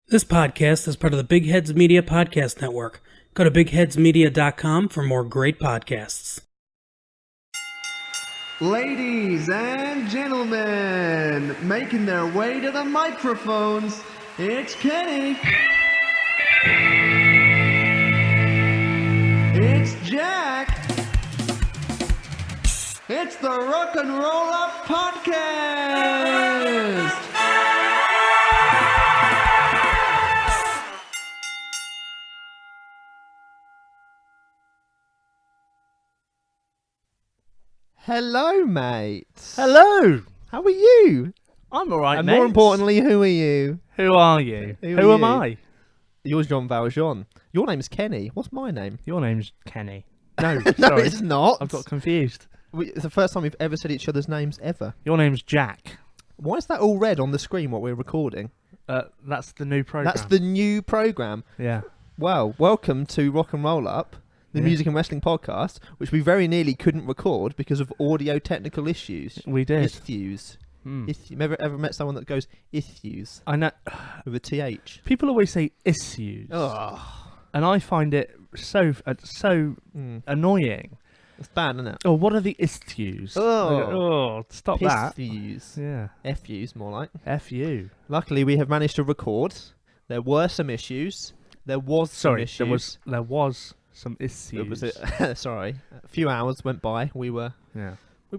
This podcast is part of the Big Heads Media Podcast Network. Go to bigheadsmedia.com for more great podcasts. Ladies and gentlemen, making their way to the microphones, it's Kenny. It's Jack. It's the Rock and Roll Up Podcast. Hello, mates. Hello. How are you? I'm alright, And mate. more importantly, who are you? Who are you? Who am are I? You're Jean Valjean. Your name's Kenny. What's my name? Your name's Kenny. No, No, no, sorry. it's not. I've got confused. It's the first time we've ever said each other's names ever. Your name's Jack. Why is that all red on the screen while we're recording? That's the new program. That's the new program. Yeah. Well, welcome to Rock and Roll Up, the music and wrestling podcast, which we very nearly couldn't record because of audio technical issues. We did. Issues. Ever met someone that goes issues I know. with a TH? People always say issues, Oh, and I find it so annoying. it's bad, isn't it? Oh, what are the issues? Oh. Stop that. Issues. Yeah. FUs, more like. F you. Luckily, we have managed to record. There were some issues. There was some issues. There was some issues. It was sorry. A few hours went by. We were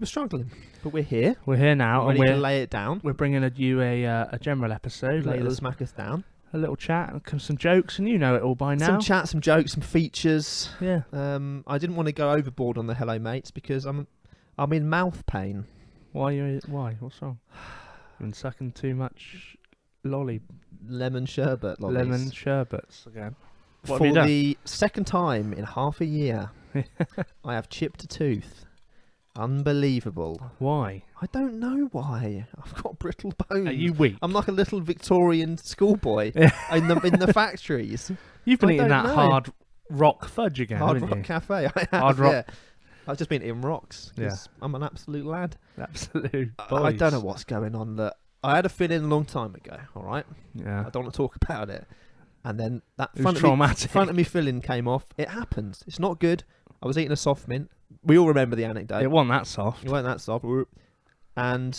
struggling, but we're here. We're here now, Ready and to lay it down. we're bringing you a general episode, Lay like the smack us down. a little chat, and some jokes, and you know it all by now. Some chat, some jokes, some features. Yeah. I didn't want to go overboard on the hello mates because I'm in mouth pain. Why? What's wrong? You've been sucking too much Lemon sherbet lollies. lemon sherbets again. What For have you done? the second time in half a year, I have chipped a tooth. Unbelievable. Why? I don't know why. I've got brittle bones. Are you weak? I'm like a little Victorian schoolboy in the factories. You've been I eating don't that know. hard rock fudge again, Hard haven't Rock you? Cafe. I have, Hard Rock. yeah. I've just been eating rocks. 'Cause I'm an absolute lad. Absolute I boys. don't know what's going on. That I had a fill-in a long time ago. All right. Yeah. I don't want to talk about it. And then that It was traumatic. front of me fill-in came off. It happens. It's not good. I was eating a soft mint. We all remember the anecdote. It wasn't that soft. It wasn't that soft. And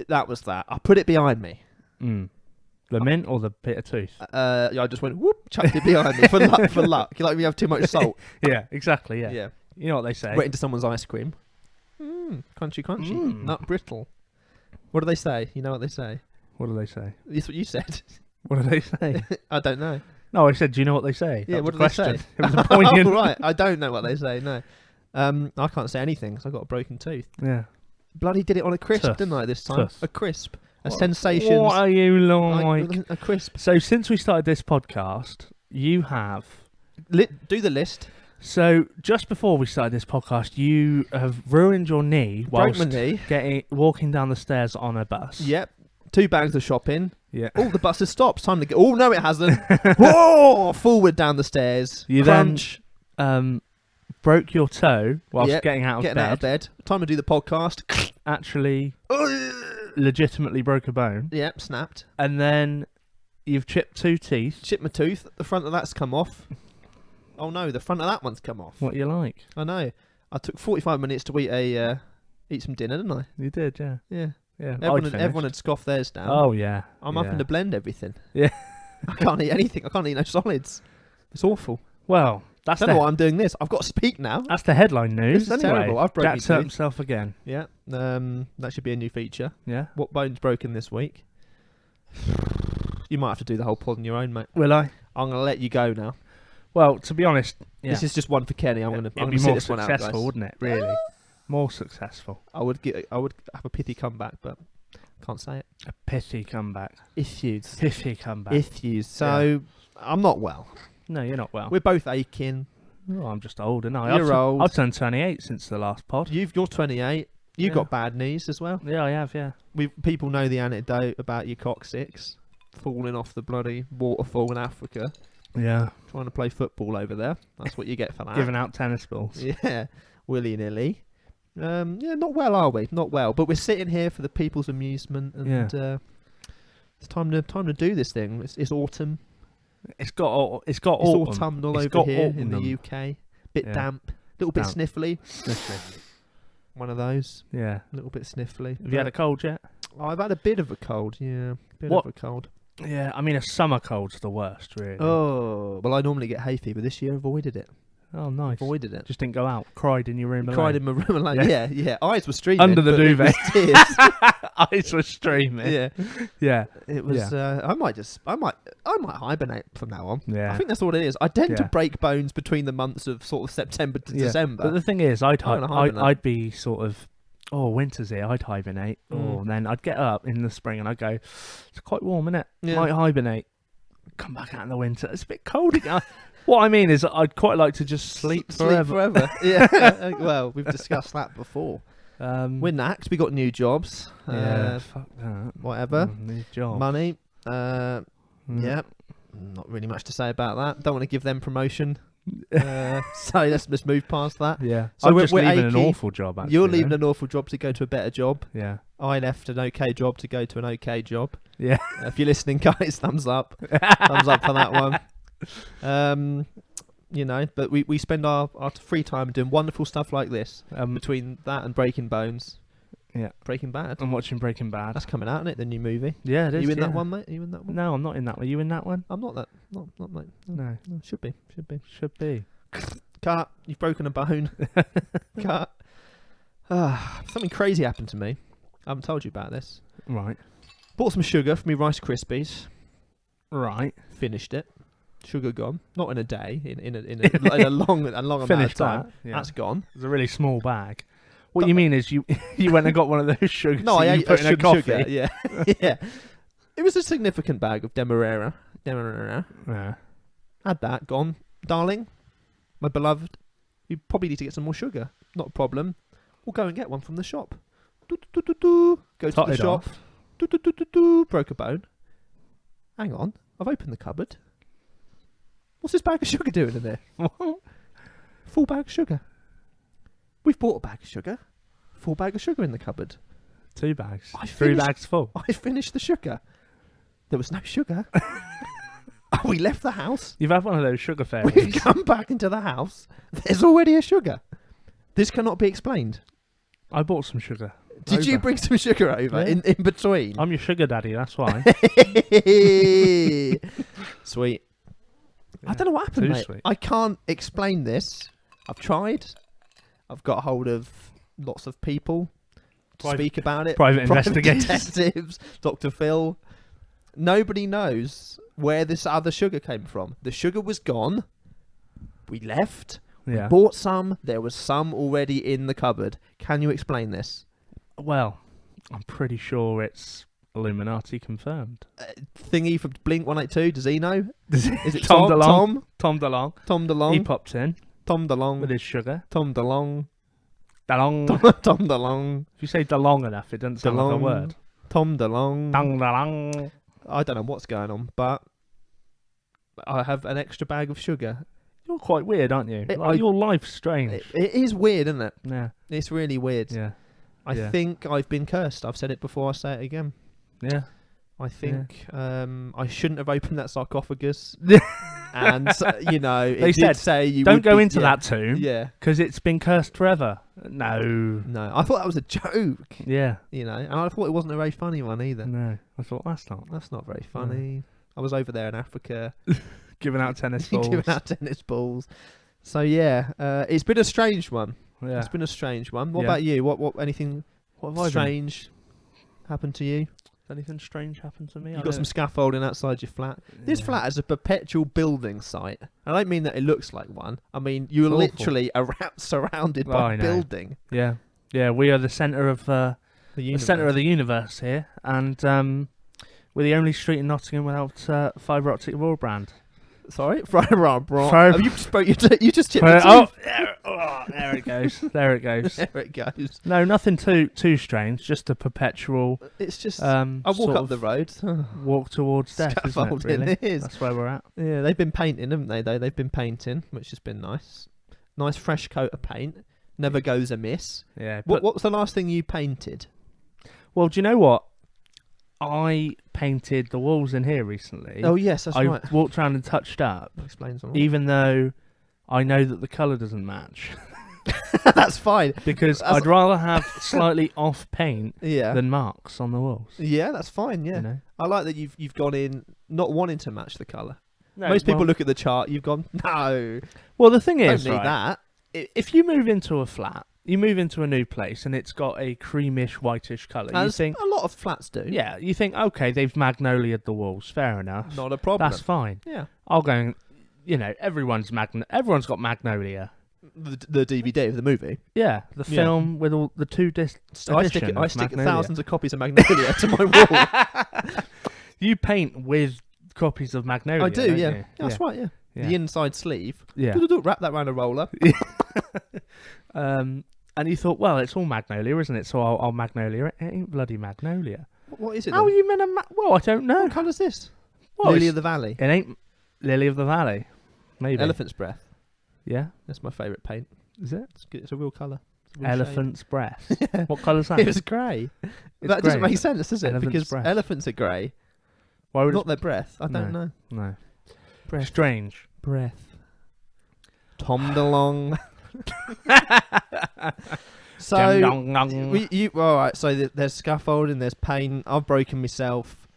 that was that. I put it behind me. The mint or the bit of tooth? I just went whoop, chucked it behind me for luck. For luck. Like we have too much salt. Yeah, exactly. Yeah. Yeah. You know what they say. Went into someone's ice cream. Crunchy, nut brittle. What do they say? You know what they say? What do they say? That's what you said. What do they say? I don't know. No, I said, do you know what they say? Yeah, That what was do the they say? question. It was a poignant. Oh, right. I don't know what they say. No. I can't say anything because I got a broken tooth. Yeah. Bloody did it on a crisp, Tough. didn't I? This time, Tough. a crisp, a sensation. What are you like? A crisp. So since we started this podcast, you have... Do the list. So just before we started this podcast, you have ruined your knee Broke whilst my knee. walking down the stairs on a bus. Yep. 2 bags of shopping. Yeah. Oh, the bus has stopped. Time to go. Oh, no, it hasn't. Whoa! Forward down the stairs. You Crunch. then broke your toe whilst getting out of bed. Time to do the podcast. Actually, legitimately broke a bone. Yep, snapped. And then you've chipped 2 teeth. Chipped my tooth. The front of that's come off. Oh no, the front of that one's come off. What you like? I know. I took 45 minutes to eat some dinner, didn't I? You did, yeah. Yeah. Yeah. Everyone had scoffed theirs down. Oh, yeah. I'm having to blend everything. Yeah. I can't eat anything. I can't eat no solids. It's awful. Well, I don't know why I'm doing this. I've got to speak now. That's the headline news. This is anyway. terrible. I've broken Jack's hurt himself again. Yeah. That should be a new feature. Yeah. What bone's broken this week? You might have to do the whole pod on your own, mate. Will I? I'm going to let you go now. Well, to be honest, This is just one for Kenny. I'm going to be sit more this one out, successful, guys. wouldn't it? Really, more successful. I would have a pithy comeback, but can't say it. A pithy comeback. Issues. Pithy comeback. Issues. So I'm not well. No, you're not well. We're both aching. Oh, I'm just old, and I. You're old. I've turned 28 since the last pod. You're 28. You've got bad knees as well. Yeah, I have. Yeah. People know the anecdote about your coccyx falling off the bloody waterfall in Africa. Yeah. Trying to play football over there. That's what you get for that. Giving out tennis balls. Yeah, willy-nilly. Not well, are we? Not well. But we're sitting here for the people's amusement and It's time to do this thing. It's autumn. It's got autumn. Autumnal It's over got here autumn. in the UK. Bit damp, a little bit sniffly. One of those. Yeah. A little bit sniffly. Have you had a cold yet? I've had a bit of a cold. Yeah, bit of a cold. Yeah, I mean a summer cold's the worst, really. Oh, well, I normally get hay fever. This year, avoided it. Oh, nice. Avoided it. Just didn't go out. Cried in your room alone. Cried in my room alone. Yeah. Eyes were streaming under the but it was duvet. tears. Eyes were streaming. Yeah. It was. I might hibernate from now on. Yeah. I think that's what it is. I tend to break bones between the months of sort of September to December. But the thing is, hibernate. I'd be sort of, winter's here, I'd hibernate. And then I'd get up in the spring and I'd go, it's quite warm, innit? Yeah. Might hibernate. Come back out in the winter. It's a bit cold again. What I mean is, I'd quite like to just sleep forever. Yeah. Well, we've discussed that before. We're knacked. We got new jobs. Fuck that. Whatever. New job. Money. Yeah. Not really much to say about that. Don't want to give them promotion. So let's just move past that. Yeah. So I'm we're just leaving achy. an awful job, actually. You're leaving an awful job to go to a better job. Yeah. I left an okay job to go to an okay job. Yeah. If you're listening, guys, thumbs up. Thumbs up for that one. But we spend our free time doing wonderful stuff like this. Between that and Breaking Bones. Yeah. Breaking Bad. I'm watching Breaking Bad. That's coming out, isn't it? The new movie. Yeah, it is. You in that one, mate? Are you in that one? No, I'm not in that one. Are you in that one? I'm not that. Not mate. No. Should be. Should be. Cut. You've broken a bone. Cut. Something crazy happened to me. I haven't told you about this. Right. Bought some sugar for me Rice Krispies. Right. Finished it. Sugar gone. Not in a day. In a long amount of Finished time. that. Yeah. That's gone. It's a really small bag. What you mean is you went and got one of those sugars. No, I you ate put in a coffee. sugar. Yeah. Yeah. It was a significant bag of Demerara. Yeah. Had that. Gone. Darling, my beloved, you probably need to get some more sugar. Not a problem. We'll go and get one from the shop. Go to the shop. Broke a bone. Hang on. I've opened the cupboard. What's this bag of sugar doing in there? Full bag of sugar. We've bought a bag of sugar. Full bag of sugar in the cupboard. 2 bags. 3 bags full. I finished the sugar. There was no sugar. We left the house. You've had one of those sugar fairies. We've come back into the house. There's already a sugar. This cannot be explained. I bought some sugar. Did you bring some sugar over in between? I'm your sugar daddy, that's why. Sweet. Yeah. I don't know what happened, Too mate. sweet. I can't explain this. I've tried. I've got hold of lots of people to speak about it. Private investigators. Detectives, Dr. Phil. Nobody knows where this other sugar came from. The sugar was gone. We left. Yeah. We bought some. There was some already in the cupboard. Can you explain this? Well, I'm pretty sure it's Illuminati confirmed. Thingy from Blink 182. Does he know? Is it Tom Tom? Tom DeLonge. Tom DeLonge. He popped in Tom DeLonge. with his sugar. Tom DeLonge. DeLonge. Tom DeLonge. If you say DeLonge enough, it doesn't sound like a word. Tom DeLonge. Dong DeLonge. I don't know what's going on, but I have an extra bag of sugar. You're quite weird, aren't you? Your life's strange. It is weird, isn't it? Yeah. It's really weird. Yeah. I think I've been cursed. I've said it before, I'll say it again. Yeah. I think I shouldn't have opened that sarcophagus. And, They it did say you don't would go be, into that tomb. Yeah. Because it's been cursed forever. No. No, I thought that was a joke. Yeah. And I thought it wasn't a very funny one either. No. I thought that's not very funny. No. I was over there in Africa. Giving out tennis balls. Giving out tennis balls. So, yeah, it's been a strange one. Yeah. It's been a strange one. What about you? What anything strange happened to you? Anything strange happened to me? You got some scaffolding outside your flat. This flat is a perpetual building site. I don't mean that it looks like one. I mean you're literally surrounded by building. Yeah, yeah. We are the centre of the universe. universe here, and we're the only street in Nottingham without fibre optic broadband. Sorry, you just chipped there it goes. There it goes. There it goes. No, nothing too strange. Just a perpetual. It's just I walk up the road, walk towards death. Isn't it, really? It is. That's where we're at. Yeah, they've been painting, haven't they? Though they've been painting, which has been nice. Nice fresh coat of paint. Never goes amiss. Yeah. What was the last thing you painted? Well, do you know what? I painted the walls in here recently. Oh yes, that's I right. walked around and touched up, That explains all. even though I know that the colour doesn't match. That's fine. Because I'd rather have slightly off paint Yeah. than marks on the walls. Yeah, that's fine. Yeah. You know? I like that you've gone in not wanting to match the colour. No, Most people well- look at the chart. You've gone no. Well, the thing Don't is, need right, that. if you move into a flat, you move into a new place, and it's got a creamish, whitish colour. You As think, a lot of flats do. yeah, you think, okay, they've magnolia'd the walls. Fair enough. Not a problem. That's fine. Yeah. I'll go and, everyone's got Magnolia. The DVD of the movie. Yeah, the Yeah. film with all the 2 disc. I stick thousands of copies of Magnolia to my wall. You paint with copies of Magnolia. I do, don't yeah. you? That's right, yeah. Yeah. The inside sleeve. Yeah. Wrap that round a roller. And you thought, well, it's all Magnolia, isn't it? So I'll Magnolia it. It ain't bloody Magnolia. What is it? How are then? you meant to? Well, I don't know. What colour's this? Well, Lily it's- of the Valley. It ain't Lily of the Valley. Maybe. Elephant's breath. Yeah. That's my favourite paint. Is it? It's good. It's a real colour. It's a real Elephant's breath. Yeah. What colour's that? shade. It was grey. It's That doesn't grey. make sense, does it? Elephant's Because breath. elephants are grey. Why would Not their breath. I don't know. No. Breath. Strange. Breath. Tom DeLonge. So all right. So there's scaffolding, there's paint. I've broken myself.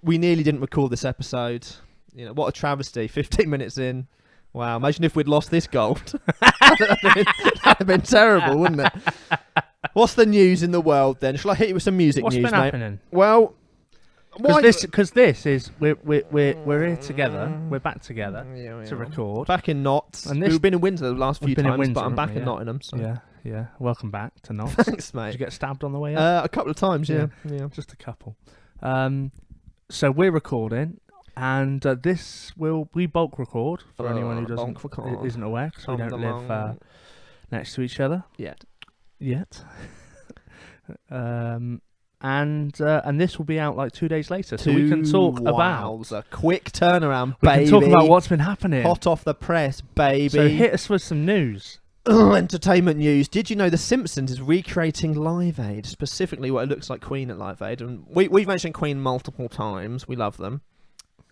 We nearly didn't record this episode. What a travesty. 15 minutes in. Wow. Imagine if we'd lost this gold. That'd have been terrible, wouldn't it? What's the news in the world then? Shall I hit you with some music What's news, been mate? happening? Well, Because this is we're here together. We're back together to record. back in Knots. And this- We've been in Windsor the last few We've been in times, Windsor, but I'm back haven't we? in Yeah. Nottingham. So. Yeah. Welcome back to Knots. Thanks, Did mate. you get stabbed on the way up? A couple of times, yeah. Just a couple. So we're recording, and this will we bulk record for anyone who bulk record. isn't aware, because we Tom don't live DeLonge. next to each other Yet. And this will be out like 2 days later, so we can talk about a quick turnaround, we baby. can talk about what's been happening. Hot off the press, baby. So hit us with some news. Entertainment news. Did you know The Simpsons is recreating Live Aid, specifically what it looks like Queen at Live Aid? And we've mentioned Queen multiple times. We love them.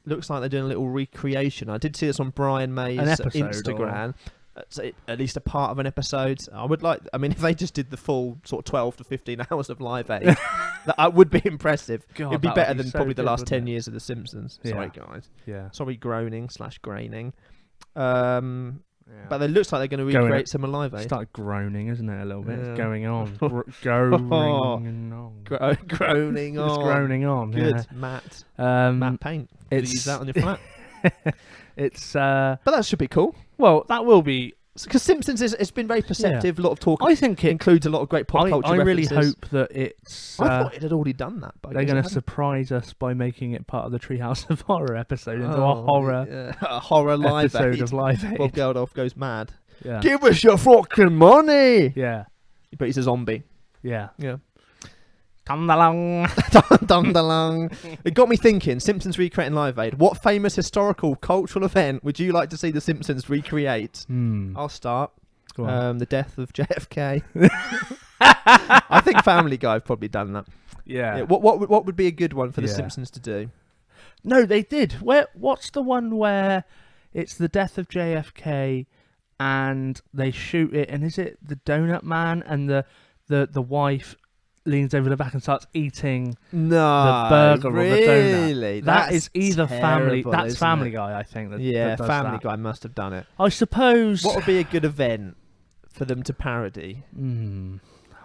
Looks like they're doing a little recreation. I did see this on Brian May's Instagram. At least a part of an episode. If they just did the full sort of 12 to 15 hours of Live Aid, that would be impressive. God, It'd be that better would be than so probably the good, last wouldn't 10 it? years of The Simpsons. Yeah. Sorry, guys. Yeah. Sorry, groaning/graining. But it looks like they're going to recreate some of Live Aid. Start groaning, isn't it? A little bit. Yeah. It's going on. Groaning on. Groaning on. It's groaning on. Good, Yeah. Matte paint. Could you use that on your flat? It's But that should be cool. well, that will be. Because Simpsons it's been very perceptive. A lot of talk. I think it includes a lot of great pop culture I really references. hope that it's. I thought it had already done that. But I They're guess going it to hadn't. surprise us by making it part of the Treehouse of Horror episode into a horror a horror live episode aid. of Live Aid. Bob Geldof goes mad. Yeah. Give us your fucking money. Yeah. But he's a zombie. Yeah. Yeah. Come along. Dum dum. It got me thinking. Simpsons recreating Live Aid. What famous historical cultural event would you like to see the Simpsons recreate? I'll start. Go on. The death of JFK. I think Family Guy have probably done that. Yeah. What would be a good one for the Yeah. Simpsons to do? No, they did. What's the one where it's the death of JFK and they shoot it, and is it the Donut Man and the wife leans over the back and starts eating No, the burger or the donut? really? That is either Family. terrible, That's isn't Family it? Guy, I think. That Yeah, does Family that. Guy must have done it. I suppose. What would be a good event for them to parody?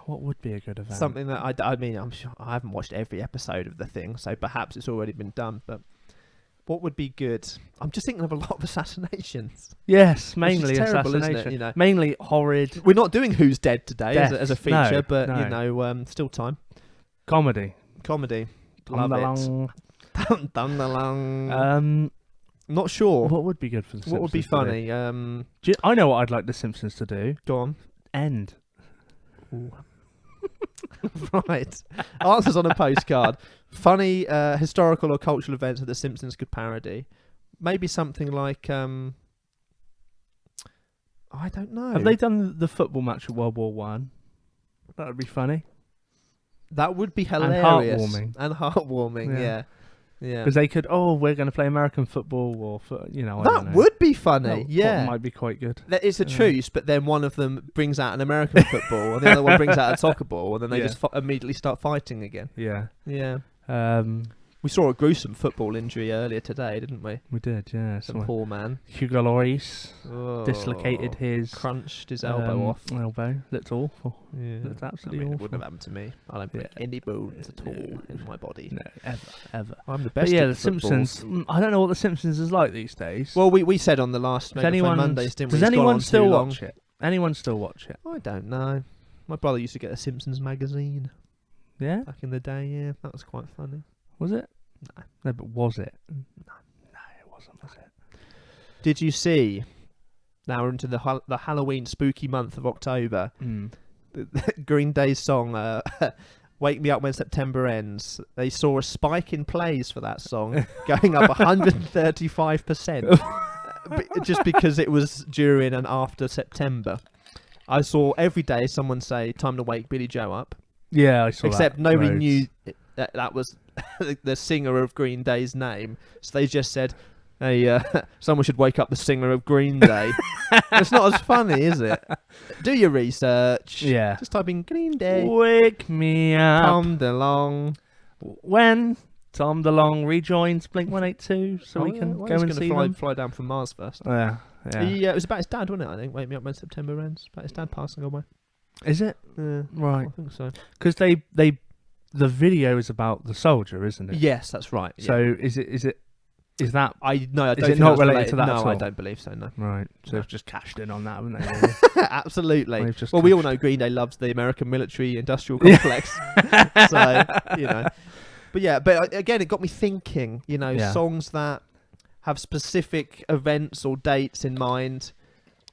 What would be a good event? Something that I'm sure I haven't watched every episode of the thing, so perhaps it's already been done. But what would be good? I'm just thinking of a lot of assassinations. Yes, mainly terrible, isn't it? assassination. You know? Mainly horrid We're not doing Who's Dead today Death. as a feature, No, but no. still time. comedy. Comedy, Come love it. along. Dum along. Not sure. What would be good for the Simpsons? What would be to funny? do? I know what I'd like the Simpsons to do. Go on. End. Right. Answers on a postcard. Funny historical or cultural events that the Simpsons could parody. Maybe something like I don't know. Have they done the football match at World War One? That would be funny. That would be hilarious. And heartwarming. Yeah. Because they could, we're going to play American football, or I don't know. That would be funny. That might be quite good. It's a truce, but then one of them brings out an American football, and the other one brings out a soccer ball, and then they just immediately start fighting again. Yeah. Yeah. We saw a gruesome football injury earlier today, didn't we? We did, yeah. Some poor man. Hugo Lloris dislocated his... Crunched his elbow off. Looked awful. Yeah. Looked absolutely awful. It wouldn't have happened to me. I don't break any bones at all in my body. No, ever. I'm the best at The Simpsons. I don't know what The Simpsons is like these days. Well, we said on the last Mondays, didn't we? Does anyone still watch it? Anyone still watch it? I don't know. My brother used to get a Simpsons magazine. Yeah? Back in the day, yeah. That was quite funny. Was it? No, but was it? No, it wasn't, was it? Did you see, now we're into the Halloween spooky month of October, the Green Day's song, Wake Me Up When September Ends, they saw a spike in plays for that song, going up 135%, just because it was during and after September. I saw every day someone say, time to wake Billy Joe up. Yeah, I saw Except that. nobody knew that was the singer of Green Day's name, so they just said, "Hey, someone should wake up the singer of Green Day." It's not as funny, is it? Do your research. Yeah. Just type in Green Day. Wake me up. Tom DeLonge. When Tom DeLonge rejoins Blink-182, so we can go and see them. Fly down from Mars first. Yeah. It was about his dad, wasn't it? I think. Wake Me Up When September Ends. About his dad passing away. Is it? Right. I think so. Because the video is about the soldier, isn't it? Yes, that's right. Yeah. So is that? I don't is think it not that's related to that? No, at all? I don't believe so. No. Right. So No. they've just cashed in on that, haven't they? Really? Absolutely. Well, we all know Green Day loves the American military-industrial complex. So, you know. But yeah, but again, it got me thinking, you know, songs that have specific events or dates in mind.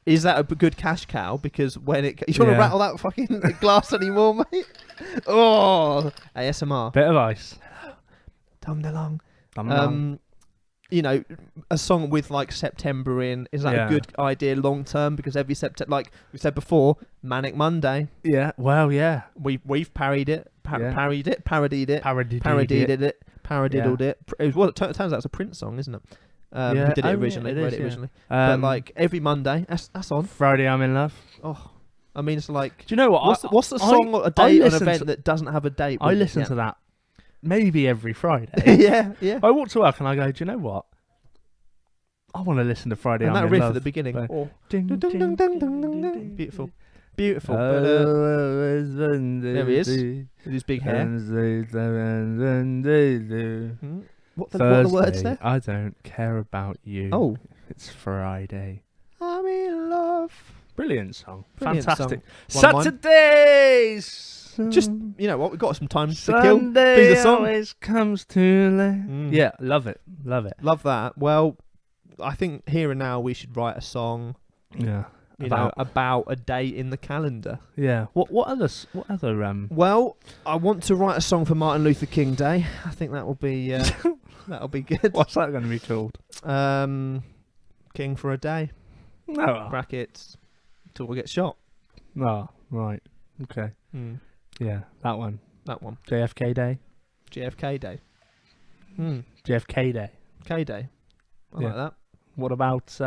Is that a good cash cow? Because when you want to rattle that fucking glass anymore, mate? Oh, ASMR. Bit of ice. Tom DeLonge. You know, a song with like September in, is that a good idea long term? Because every September, like we said before, Manic Monday. Yeah. Well, yeah. We've parodied it. Parodied it. Parodied it. Parodiddled it. It turns out it's a Prince song, isn't it? Who did it originally? Originally. But like every Monday, that's on. Friday, I'm in love. Oh, I mean, it's like. Do you know what? What's the song or a date or an event that doesn't have a date? I listen to that maybe every Friday. yeah. I walk to work and I go, do you know what? I want to listen to Friday. And I'm that in riff love. at the beginning. Oh. Beautiful. Beautiful. There he is. With his big hair. What are the words there? I don't care about you. Oh. It's Friday. I'm in love. Brilliant song. Brilliant Fantastic. song. Saturdays! Just, you know what, we've got some time to kill. Sunday Do the song. always comes too late. Yeah, love it. Love it. Love that. Well, I think here and now we should write a song. Yeah. About a date in the calendar. Yeah. What other Well, I want to write a song for Martin Luther King Day. I think that will be that'll be good. What's that going to be called? King for a Day. No. Brackets till we get shot. Oh, right. Okay. Yeah, that one. JFK Day. JFK Day. JFK Day. K Day. I like that. What about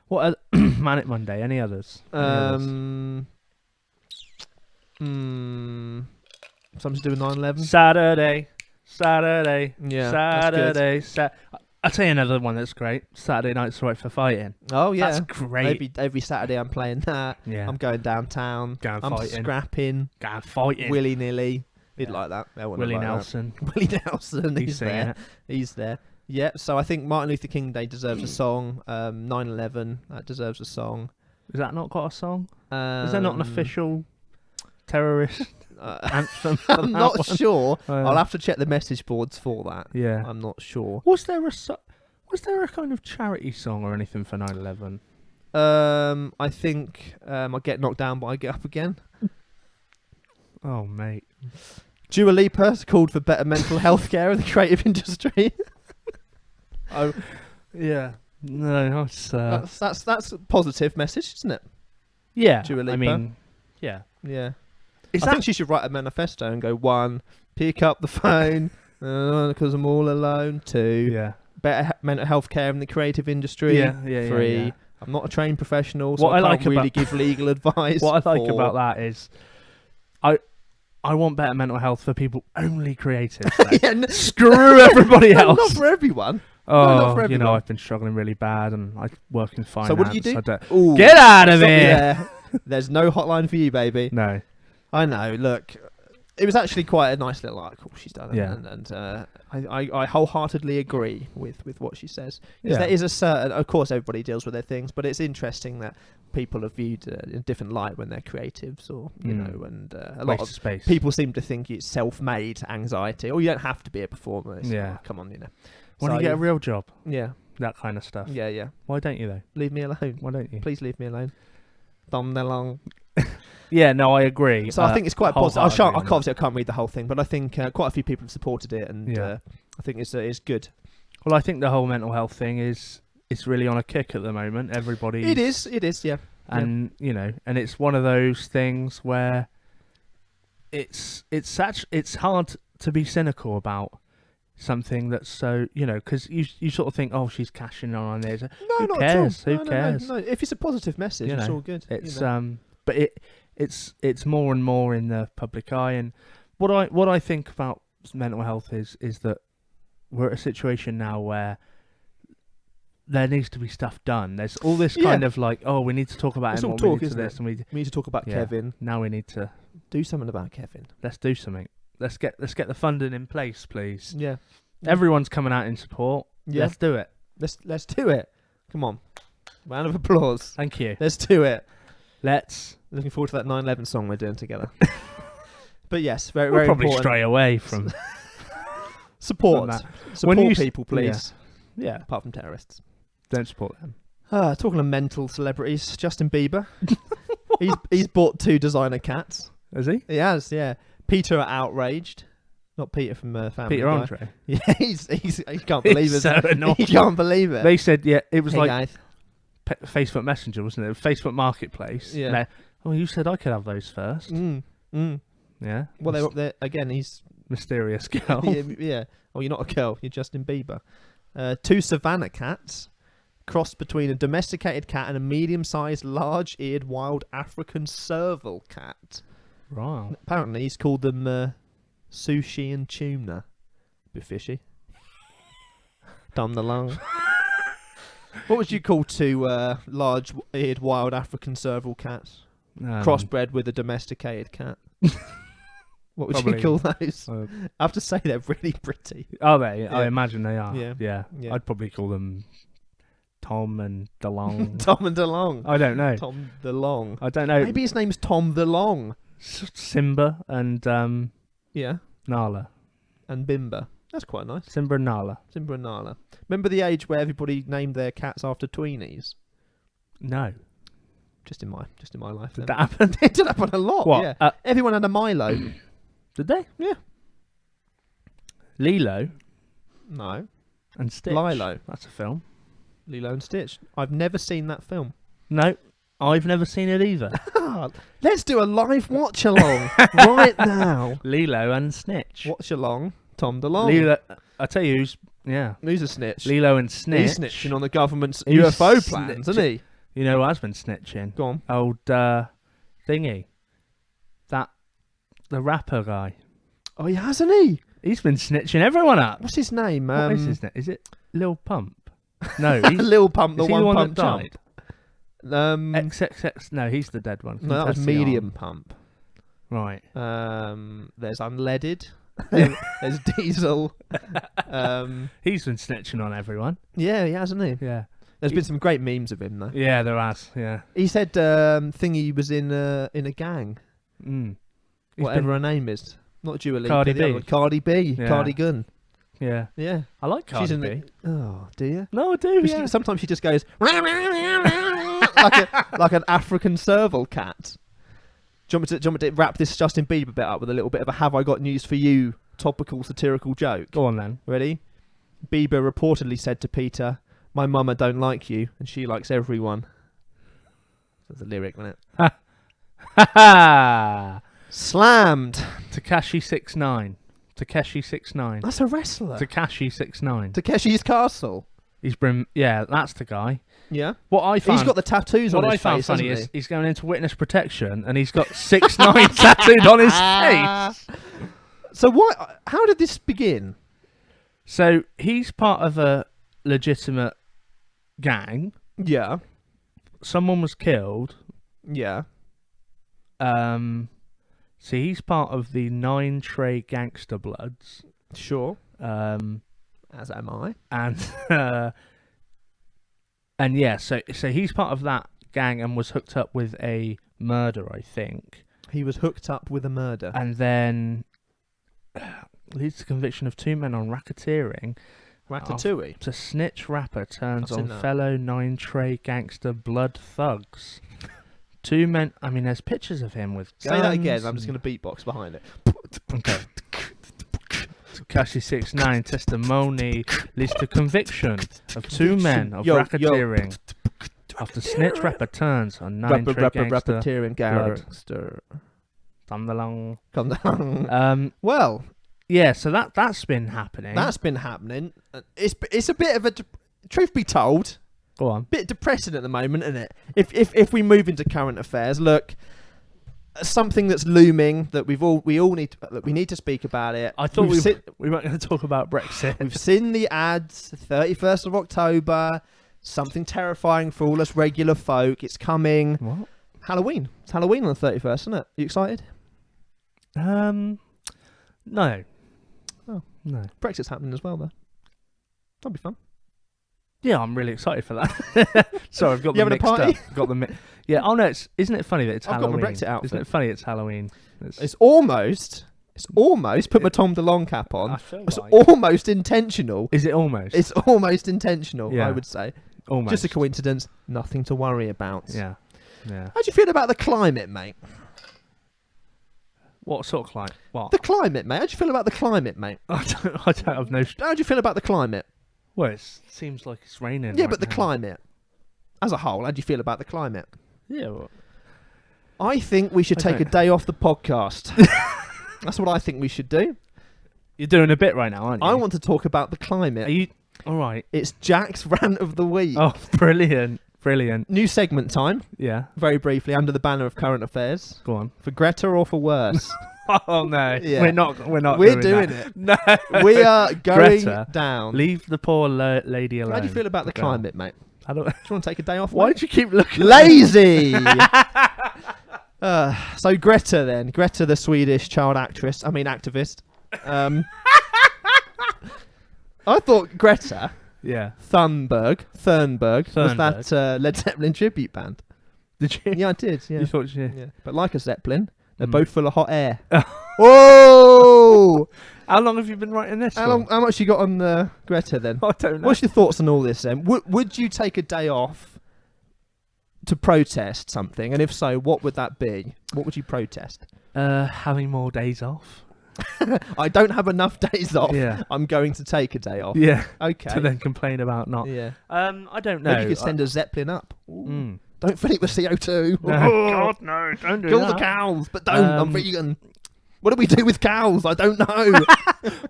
what Manic Monday? Any others? Something to do with 9/11. Saturday. Yeah. Saturday. I'll tell you another one that's great. Saturday Night's Right for Fighting. Oh yeah, that's great. Every Saturday I'm playing that. Yeah. I'm going downtown. I'm scrapping. Going fighting. Willy nilly. He'd like that. Willie Nelson. Willie Nelson. He's there. It. He's there. Yeah. So I think Martin Luther King Day deserves a song. 9/11 that deserves a song. Has that not got a song? Is there not an official terrorist anthem? I'm not sure. I'll have to check the message boards for that. Yeah. I'm not sure. Was there a kind of charity song or anything for 9/11? I think I Get Knocked Down but I Get Up Again. Oh mate. Dua Lipa called for better mental health care in the creative industry. Oh yeah. No, that's a positive message, isn't it? Yeah. Dua Lipa. I mean, yeah. Yeah. I think she should write a manifesto and go, 1, pick up the phone because I'm all alone. 2, better mental health care in the creative industry. 3, I'm not a trained professional, so I can't really give legal advice. What I like 4, about that is, I want better mental health for people only creative. Screw everybody else. Not for everyone. Oh, not for everyone. I've been struggling really bad, and I work in finance. So what do you do? Get out of here! There's no hotline for you, baby. No. I know. Look, it was actually quite a nice little article she's done, and I wholeheartedly agree with what she says. Because there is a certain, of course, everybody deals with their things, but it's interesting that people are viewed in a different light when they're creatives, or you know, and a lot of space. People seem to think it's self-made anxiety, or you don't have to be a performer. Come on, When you get a real job, that kind of stuff. Yeah. Why don't you though? Leave me alone. Why don't you? Please leave me alone. DeLonge. Yeah, no, I agree. So I think it's quite positive. I can't read the whole thing, but I think quite a few people have supported it, and I think it's good. Well, I think the whole mental health thing is really on a kick at the moment. Everybody. It is, yeah. And and it's one of those things where it's hard to be cynical about something that's so because you sort of think, oh, she's cashing on this. No, Who cares? Who cares? No. If it's a positive message, it's all good. It's but it's more and more in the public eye. And what I think about mental health is that we're at a situation now where there needs to be stuff done. There's all this kind of like, oh, we need to talk about him. We need to talk about Kevin. Now we need to do something about Kevin. Let's do something. Let's get the funding in place, please. Yeah. Everyone's coming out in support. Yeah. Let's do it. Let's do it. Come on. Round of applause. Thank you. Let's do it. Looking forward to that 9/11 song we're doing together. But yes, very we'll probably important. Stray away from support. Support people, please. Yeah. Apart from terrorists. Don't support them. Talking of mental celebrities, Justin Bieber. he's bought 2 designer cats. Has he? He has, yeah. Peter are outraged. Not Peter from Family Peter Guy. Andre. Yeah, he can't believe it. So annoying. He can't believe it. They said, it was hey like guys. Facebook Messenger, wasn't it? Facebook Marketplace. Yeah. Oh, you said I could have those first. Yeah. Well, they're again. He's mysterious girl. yeah. Oh, you're not a girl. You're Justin Bieber. 2 Savannah cats, crossed between a domesticated cat and a medium-sized, large-eared wild African serval cat. Right. Apparently, he's called them sushi and tuna. Bit fishy. DeLonge. What would you call 2 large-eared wild African serval cats? Crossbred with a domesticated cat. What would you call those? I have to say they're really pretty. Are they? Yeah. I imagine they are. Yeah. I'd probably call them Tom and DeLonge. Tom and DeLonge. I don't know. Tom DeLonge. I don't know. Maybe his name's Tom DeLonge. Simba and Nala. And Bimba. That's quite nice. Simba and Nala. Remember the age where everybody named their cats after tweenies? No. Just in my life. Did that happen? It did happen a lot. What? Yeah. Everyone had a Milo. Did they? Yeah. Lilo? No. And Stitch? Lilo. That's a film. Lilo and Stitch. I've never seen that film. No. I've never seen it either. Let's do a live watch along right now. Lilo and Snitch. Watch along. Tom DeLonge. Lilo. I tell you who's a snitch. Lilo and Snitch. He's snitching on the government's UFO plans, isn't he? You know who has been snitching? Go on. Old thingy. The rapper guy. Oh, he hasn't he? He's been snitching everyone up. What's his name? What is his name? Is it Lil Pump? No, Lil Pump, the one that died. XXX. No, he's the dead one. No, that was Medium Pump. Right. There's Unleaded. There's Diesel. He's been snitching on everyone. Yeah, he hasn't he? Yeah. There's been some great memes of him though. Yeah, there has. Yeah. He said Thingy was in a gang. Whatever her name is. Not Dua Lipa. Cardi B. Cardi B. Yeah. Cardigan. Yeah. Yeah. I like Cardi B. Oh, do you? No, I do. Yeah. Sometimes she just goes like an African serval cat. Do you want me to wrap this Justin Bieber bit up with a little bit of a "Have I got news for you" topical satirical joke? Go on then. Ready? Bieber reportedly said to Peter, "My mama don't like you, and she likes everyone." That's a lyric, isn't it? Ha ha! Slammed. Tekashi 69. Takeshi 69. That's a wrestler. Tekashi 69. Takeshi's Castle. Yeah, that's the guy. Yeah. What I found, He's got the tattoos on his face. What I found funny hasn't is he's going into witness protection and he's got 69 tattooed on his face. So what? How did this begin? So he's part of a legitimate gang. Yeah. Someone was killed. Yeah. So he's part of the 9 Trey Gangster Bloods. Sure. As am I. And yeah, so he's part of that gang and was hooked up with a murder, I think. He was hooked up with a murder. And then leads to conviction of 2 men on racketeering. Ratatouille. To snitch rapper turns I've seen on that. fellow 9 Trey gangster blood thugs. 2 men. I mean, there's pictures of him with guns. Say that again. I'm just going to beatbox behind it. Okay. Tekashi 69 testimony leads to conviction of 2 men of racketeering. After snitch rapper turns on 9 Trey gangster Racketeering gangster. Come along. Well, yeah. So that's been happening. that's been happening. It's a bit of a truth be told. Go on. Bit depressing at the moment, isn't it? If we move into current affairs, look, something that's looming that we all need to speak about it. I thought we weren't going to talk about Brexit. We've seen the ads. 31st of October. Something terrifying for all us regular folk. It's coming. What? Halloween. It's Halloween on the 31st, isn't it? You excited? No. Oh No. Brexit's happening as well, though. That'll be fun. Yeah, I'm really excited for that. Sorry, I've got You them having a mixed party? up. Yeah. Oh no, isn't it funny that it's I've got my Halloween? Brexit outfit. Isn't it funny it's Halloween? It's almost. Put my Tom DeLonge cap on. I feel It's like. almost intentional. Is it almost? It's almost intentional. Yeah. I would say. almost. Just a coincidence. Nothing to worry about. Yeah. Yeah. How do you feel about the climate, mate? What sort of climate? What? The climate, mate. How do you feel about the climate, mate? I don't have no. How do you feel about the climate? Well, it seems like it's raining. Yeah, right but the now. climate as a whole. How do you feel about the climate? Yeah. Well, I think we should I take a don't- day off the podcast. That's what I think we should do. you're doing a bit right now, aren't you? I want to talk about the climate. Are you? All right. It's Jack's rant of the week. Oh, brilliant! Brilliant. New segment time. Yeah. Very briefly, under the banner of current affairs. Go on. For Greta or for worse? Oh no. Yeah. We're not. We're doing that. it. No. We are going Greta, down. Leave the poor lady alone. How do you feel about the Girl. climate, mate? I don't. Do you want to take a day off? Why mate? do you keep looking? Lazy. So Greta, then Greta, the Swedish child activist. I thought Greta Yeah. Thunberg was that Led Zeppelin tribute band. Did you? Yeah, I did. Yeah, You thought she? yeah. But like a Zeppelin, they're Mm. both full of hot air. Whoa! How long have you been writing this? How much you got on Greta then? I don't know. What's your thoughts on all this then? Would you take a day off to protest something? And if so, what would that be? What would you protest? Having more days off. I don't have enough days off. Yeah. I'm going to take a day off. Yeah. Okay. To then complain about not. Yeah. I don't know. Maybe you could send a Zeppelin up. Mm. Don't fill it with CO2. No, God, no! Don't do Kill that. the cows, but don't. I'm vegan. What do we do with cows? I don't know.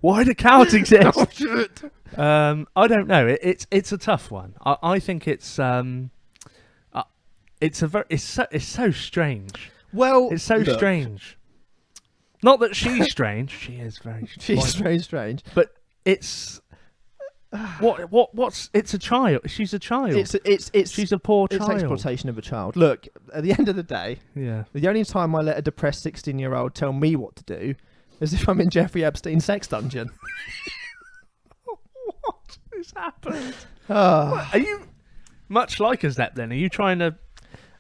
Why do cows exist? Oh, shit. I don't know. It's a tough one. I think it's so strange. Well, It's so look, strange. Not that she's strange. She is very. She's very strange. But it's what's it's a child. She's a child. She's a poor it's child. exploitation of a child. Look, at the end of the day, Yeah. the only time I let a depressed 16-year-old tell me what to do is if I'm in Jeffrey Epstein's sex dungeon. What has happened? Ah. Are you much like a Zeppelin? Are you trying to?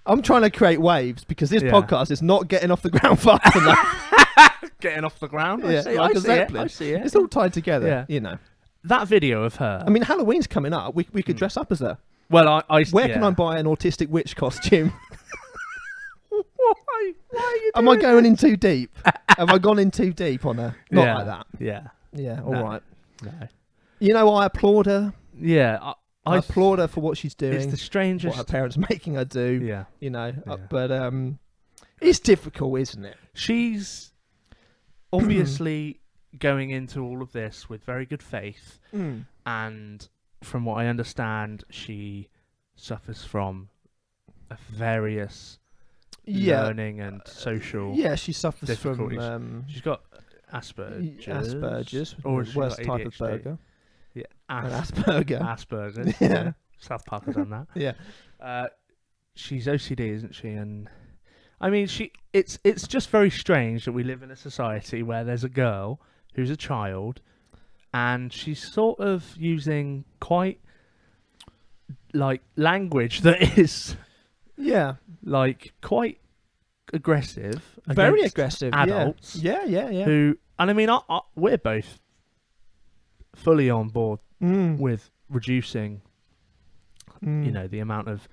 I'm trying to create waves because this Yeah. podcast is not getting off the ground fast enough. Getting off the ground. Yeah, I like a see Zeppelin. I see it. It's all tied together, Yeah. you know. That video of her. I mean, Halloween's coming up. We could dress up as her. Well, Where can I buy an autistic witch costume? Why are you Am I going in too deep? Have I gone in too deep on her? Not Yeah. like that. Yeah. Yeah, all No. right. No. You know, I applaud her. Yeah. I applaud her for what she's It's doing, the what strangest. her parents are making her do. Yeah. You know, Yeah. but It's difficult, isn't it? She's obviously going into all of this with very good faith, and from what I understand, she suffers from various learning and social. Yeah, she suffers difficulties. from. She's got Asperger's. Asperger's, or the worst type of burger. Yeah, Asperger's. Yeah, South Park has done that. Yeah, she's OCD, isn't she? And I mean, it's just very strange that we live in a society where there's a girl who's a child, and she's sort of using quite like language that is like quite aggressive, very aggressive adults. Yeah. Who, and I mean, we're both fully on board with reducing, the amount of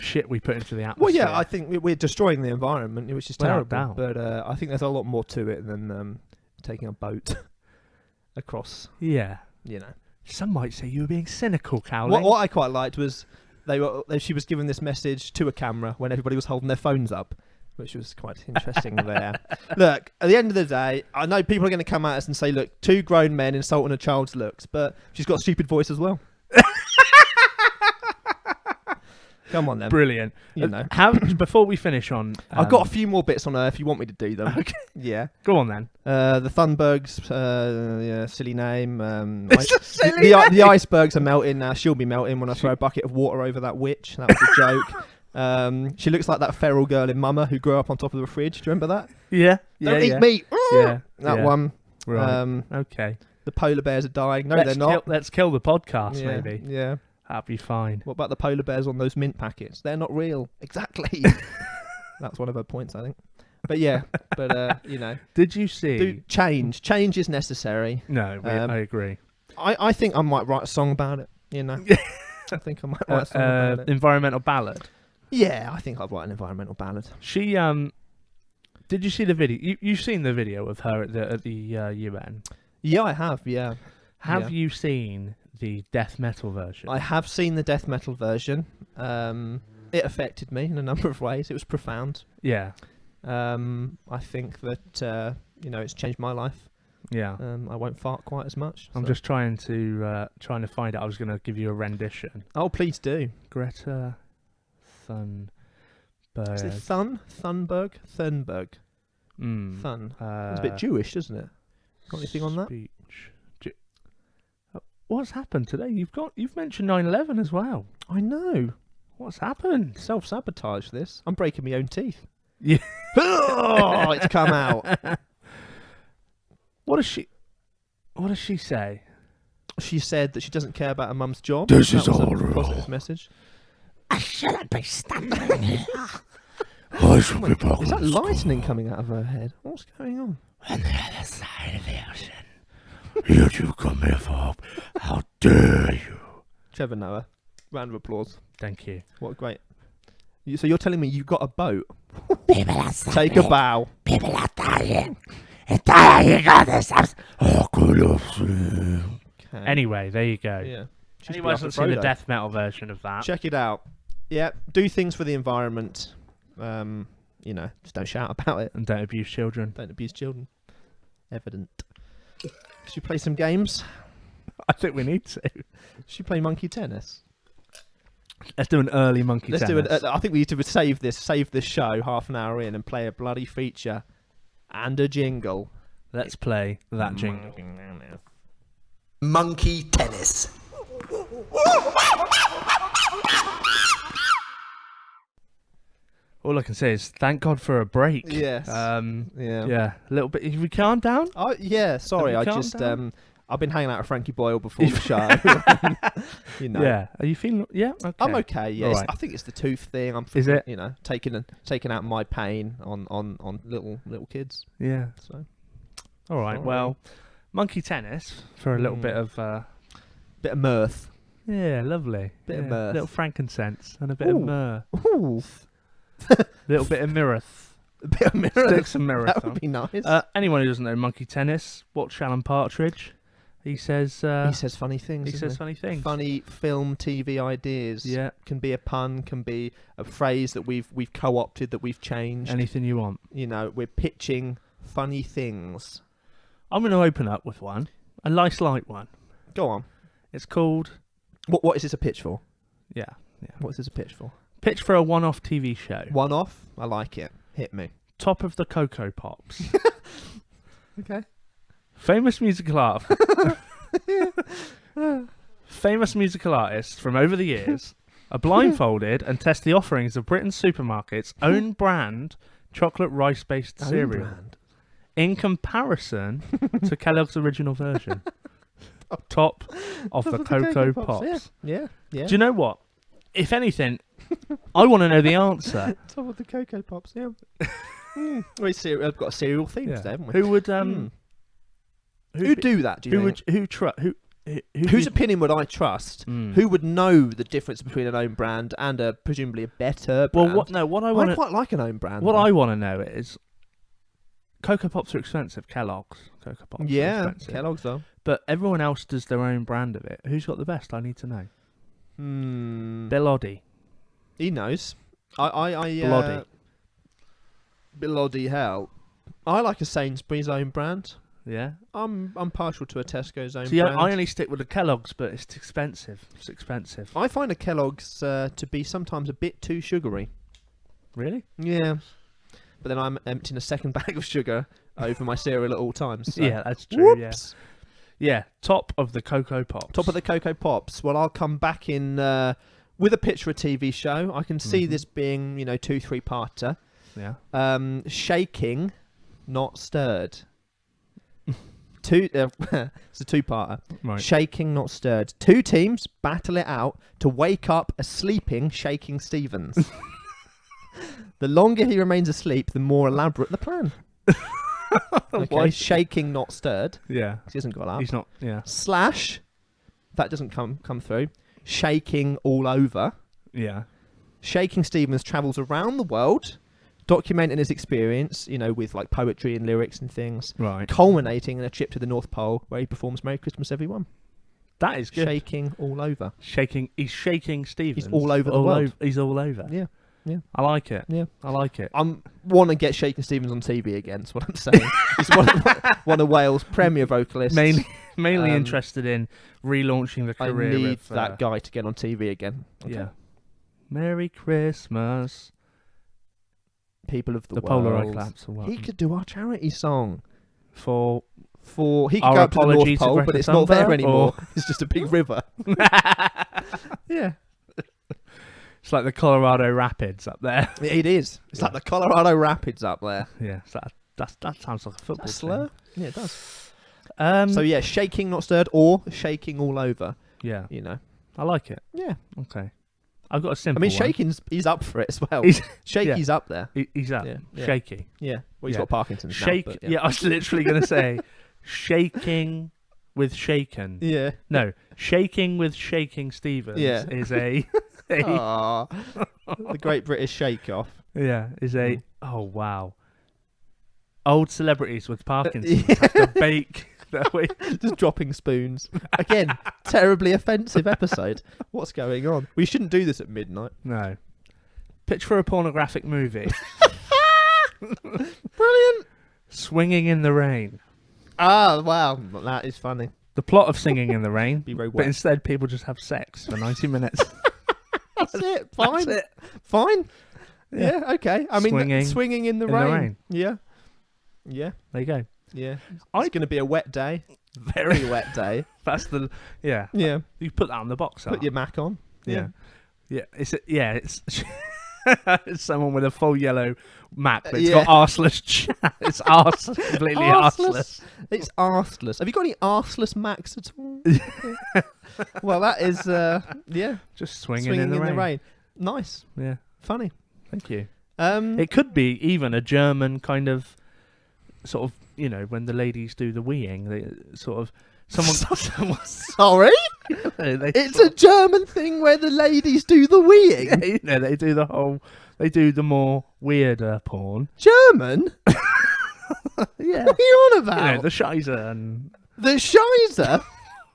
shit we put into the atmosphere. Well, yeah, I think we're destroying the environment, which is Without terrible. doubt. But I think there's a lot more to it than taking a boat across. Yeah. Some might say you were being cynical, Cowling. What I quite liked was she was giving this message to a camera when everybody was holding their phones up, which was quite interesting there. Look, at the end of the day, I know people are going to come at us and say, look, 2 grown men insulting a child's looks, but she's got a stupid voice as well. Come on then. Brilliant. Before we finish on... I've got a few more bits on her if you want me to do them. Okay. Yeah. Go on then. The Thunbergs, silly name. It's a silly name. The icebergs are melting now. She'll be melting when I throw a bucket of water over that witch. That was a joke. She looks like that feral girl in Mama who grew up on top of the fridge. Do you remember that? Yeah. Don't eat meat. Yeah. That one. Right. Okay. The polar bears are dying. No, they're not. Let's kill the podcast, maybe. Yeah. That'd be fine. What about the polar bears on those mint packets? They're not real. Exactly. That's one of her points, I think. But yeah, Did you see... Change. Change is necessary. No, I agree. I think I might write a song about it, I think I might write a song about it. Environmental ballad? Yeah, I think I'll write an environmental ballad. She, did you see the video? You've seen the video of her at the UN? Yeah, I have, yeah. Have you seen the death metal version? I have seen the death metal version. It affected me in a number of ways. It was profound. Yeah. I think that it's changed my life. Yeah. I won't fart quite as much. I'm just trying to find out. I was going to give you a rendition. Oh, please do. Greta Thunberg. Is it Thunberg? Thunberg. Thun. It's a bit Jewish, doesn't it? Got anything on that? What's happened today? You've mentioned 9/11 as well. I know. What's happened? Self-sabotage this. I'm breaking my own teeth. Yeah. Oh, it's come out. What does she say? She said that she doesn't care about her mum's job. This is all a positive real. message. I shouldn't be standing here. I should be back. Is that lightning coming out of her head? What's going on? On the other side of the ocean. You two come here for. How dare you? Trevor Noah. Round of applause. Thank you. What great. So you're telling me you've got a boat? People are saying Take a bow. People are dying. It's dying. You got this. Oh, good of Okay. Anyway, there you go. Yeah. Anyone hasn't seen the death metal version of that? Check it out. Yeah. Do things for the environment. Just don't shout about it. And don't abuse children. Don't abuse children. Evident. Should we play some games? I think we need to. Should we play monkey tennis? Let's do an early monkey tennis. Let's do it. I think we need to save this show half an hour in and play a bloody feature and a jingle. Let's play that jingle. Monkey tennis. All I can say is thank God for a break. Yes. Yeah. A little bit. Have we calmed down? Oh yeah. Sorry, Have I you just calmed down? I've been hanging out with Frankie Boyle before the show. Yeah. Are you feeling? Yeah. Okay. I'm okay. Yeah. Right. I think it's the tooth thing. I'm. Is it? Taking out my pain on little kids. Yeah. So. All right. Sorry. Well, monkey tennis for a little bit of. Bit of mirth. Yeah. Lovely. Bit of mirth. Little frankincense and a bit of myrrh. Ooh. Little bit of mirth. A bit of mirth. Stick some mirth. That would be nice. Anyone who doesn't know monkey tennis, watch Alan Partridge. He says funny things. he says funny things. Funny film, TV ideas. Yeah. Can be a pun, can be a phrase that we've co-opted, that we've changed. Anything you want. You know, we're pitching funny things. I'm going to open up with one. A nice light one. Go on. It's called... What is this a pitch for? Yeah. What is this a pitch for? Pitch for a one-off TV show. One off? I like it. Hit me. Top of the Cocoa Pops. Okay. Famous musical artists from over the years are blindfolded and test the offerings of Britain's supermarkets' own brand chocolate rice-based cereal in comparison to Kellogg's original version. Top of the Cocoa Pops. Yeah. Do you know what? If anything, I want to know the answer. Top of the Cocoa Pops, yeah. I've got a cereal theme today, haven't we? Who would who'd do that, do you think? Whose opinion would I trust? Who would know the difference between an own brand and presumably a better brand? I quite like an own brand. I want to know is Cocoa Pops are expensive. Kellogg's Cocoa Pops are expensive. Kellogg's though. But everyone else does their own brand of it. Who's got the best? I need to know. Bellotti. He knows. Bellotti hell. I like a Sainsbury's own brand. Yeah. I'm partial to a Tesco's own See, brand. I only stick with the Kellogg's, but it's expensive. I find a Kellogg's to be sometimes a bit too sugary. Really? Yeah. But then I'm emptying a second bag of sugar over my cereal at all times. So. Yeah, that's true. Whoops. Yeah. Top of the Cocoa Pops. Top of the Cocoa Pops. Well, I'll come back in with a pitch for a TV show. I can see this being, 2-3 parter. Yeah. Shaking, not stirred. It's a two-parter. Right. Shaking, not stirred. Two teams battle it out to wake up a sleeping Shaking Stevens. The longer he remains asleep, the more elaborate the plan. Okay. Why? Shaking, not stirred. Yeah. He hasn't got up. He's not. Yeah. Slash, that doesn't come through. Shaking all over. Yeah. Shaking Stevens travels around the world, documenting his experience, with like poetry and lyrics and things. Right. Culminating in a trip to the North Pole where he performs Merry Christmas Everyone. That is good. Shaking all over. He's shaking Stevens. He's all over the world. He's all over. Yeah. Yeah. I like it. Yeah. I like it. I want to get Shaking Stevens on TV again, that's what I'm saying. He's one of Wales' premier vocalists. Mainly interested in relaunching the career I need of that guy to get on TV again. Okay. Yeah. Merry Christmas. People of the world. Polaroid lamps. He could do our charity song. For he could our go up to the North apology to Pole, Greta but it's not Thunberg, there anymore. or- It's just a big river. Yeah. It's like the Colorado Rapids up there. It is. It's like the Colorado Rapids up there. Yeah, so that sounds like a football That's slur? thing. Yeah, it does. So yeah, shaking not stirred or shaking all over. Yeah, I like it. Yeah. Okay, I've got a simple. I mean, shaking's he's up for it as well. Shaky's up there. He's up. Yeah. Shaky. Yeah. Well, he's Yeah. got Parkinson's Shake. now. But I was literally going to say shaking with shaken. Yeah. No, shaking with Shaking Stevens is a Aww. The Great British Shake Off. is a oh wow. Old celebrities with Parkinson's have to bake their way. Just dropping spoons. Again, terribly offensive episode. What's going on? We shouldn't do this at midnight. No. Pitch for a pornographic movie. Brilliant. Swinging in the Rain. Ah, wow. That is funny. The plot of Singing in the Rain, Be very but wet. instead people just have sex for 90 minutes. That's it. Fine. That's it. Fine. Yeah, okay. I mean, swinging in the rain. Yeah. Yeah. There you go. Yeah. It's going to be a wet day. Very wet day. That's the yeah. Yeah. You put that on the box art. Put your Mac on. Yeah. It's it's someone with a full yellow Mac that's got arseless chat. It's completely arseless. It's arseless. Have you got any arseless Macs at all? Well, that is just swinging in the rain. Nice. Yeah. Funny. Thank you. It could be even a German kind of sort of, when the ladies do the weeing, they sort of someone Sorry? It's a German thing where the ladies do the weeing. Yeah, they do the more weirder porn. German? Yeah. What are you on about? The Scheiße and The Shizer?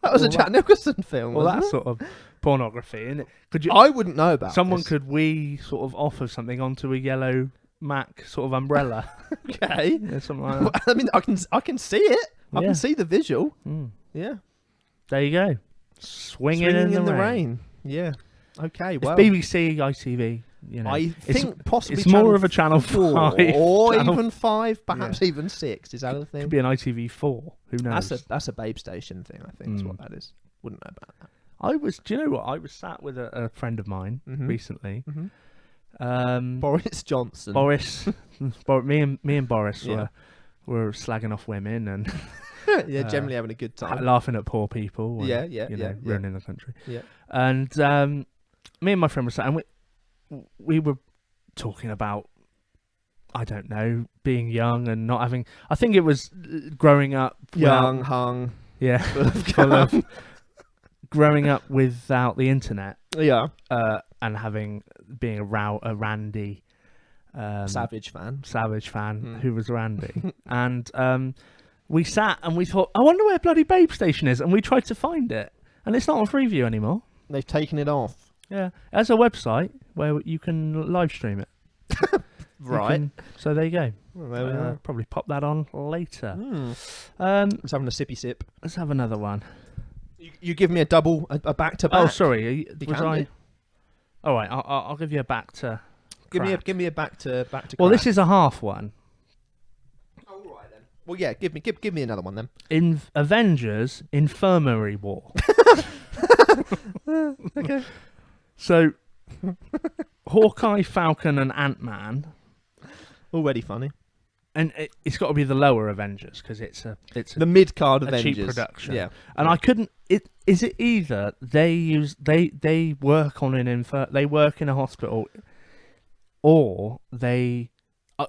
That was a Jack Nicholson film. Well, wasn't that's it? sort of pornography, isn't it? Could you? I wouldn't know about Someone this. could sort of offer something onto a yellow Mac sort of umbrella. Okay. Yeah, something like that. I mean, I can see it. I Yeah. can see the visual. Mm. Yeah. There you go. Swinging in the the rain. rain. Yeah. Okay. It's Well, BBC, ITV. You know, I think possibly it's more of a Channel 5 or channel. even 5, perhaps even 6. Is that a thing? Could be an ITV4. Who knows? That's a babe station thing. I think is what that is. Wouldn't know about that. Do you know what? I was sat with a friend of mine recently. Boris Johnson. Boris, me and Boris Yeah. were slagging off women and Yeah, generally having a good time. laughing at poor people. And, Yeah, ruining the country. Yeah. And me and my friend were sat, and we were talking about, I don't know, being young and not having. I think it was growing up Young, hung. Yeah, full of growing up without the internet. Yeah. And being a randy Savage fan. who was randy. And we sat and we thought, I wonder where bloody Babe Station is, and we tried to find it, and it's not on Freeview anymore. They've taken it off. Yeah, there's a website where you can live stream it. Right. So there you go. Well, there we are. Probably pop that on later. Just having a sippy sip. Let's have another one. You give me a double, a back to back. Oh, sorry. You can do. All right, I'll give you a back to. Give me a back to. Well, crack. this is a half one. All right then. Well, yeah. Give me another one then. In Avengers Infirmary War. Okay. So, Hawkeye, Falcon, and Ant-Man. Already funny. And it's got to be the lower Avengers because it's The mid card a Avengers. cheap production. Yeah. And I couldn't. Is it either they work on they work in a hospital, or they.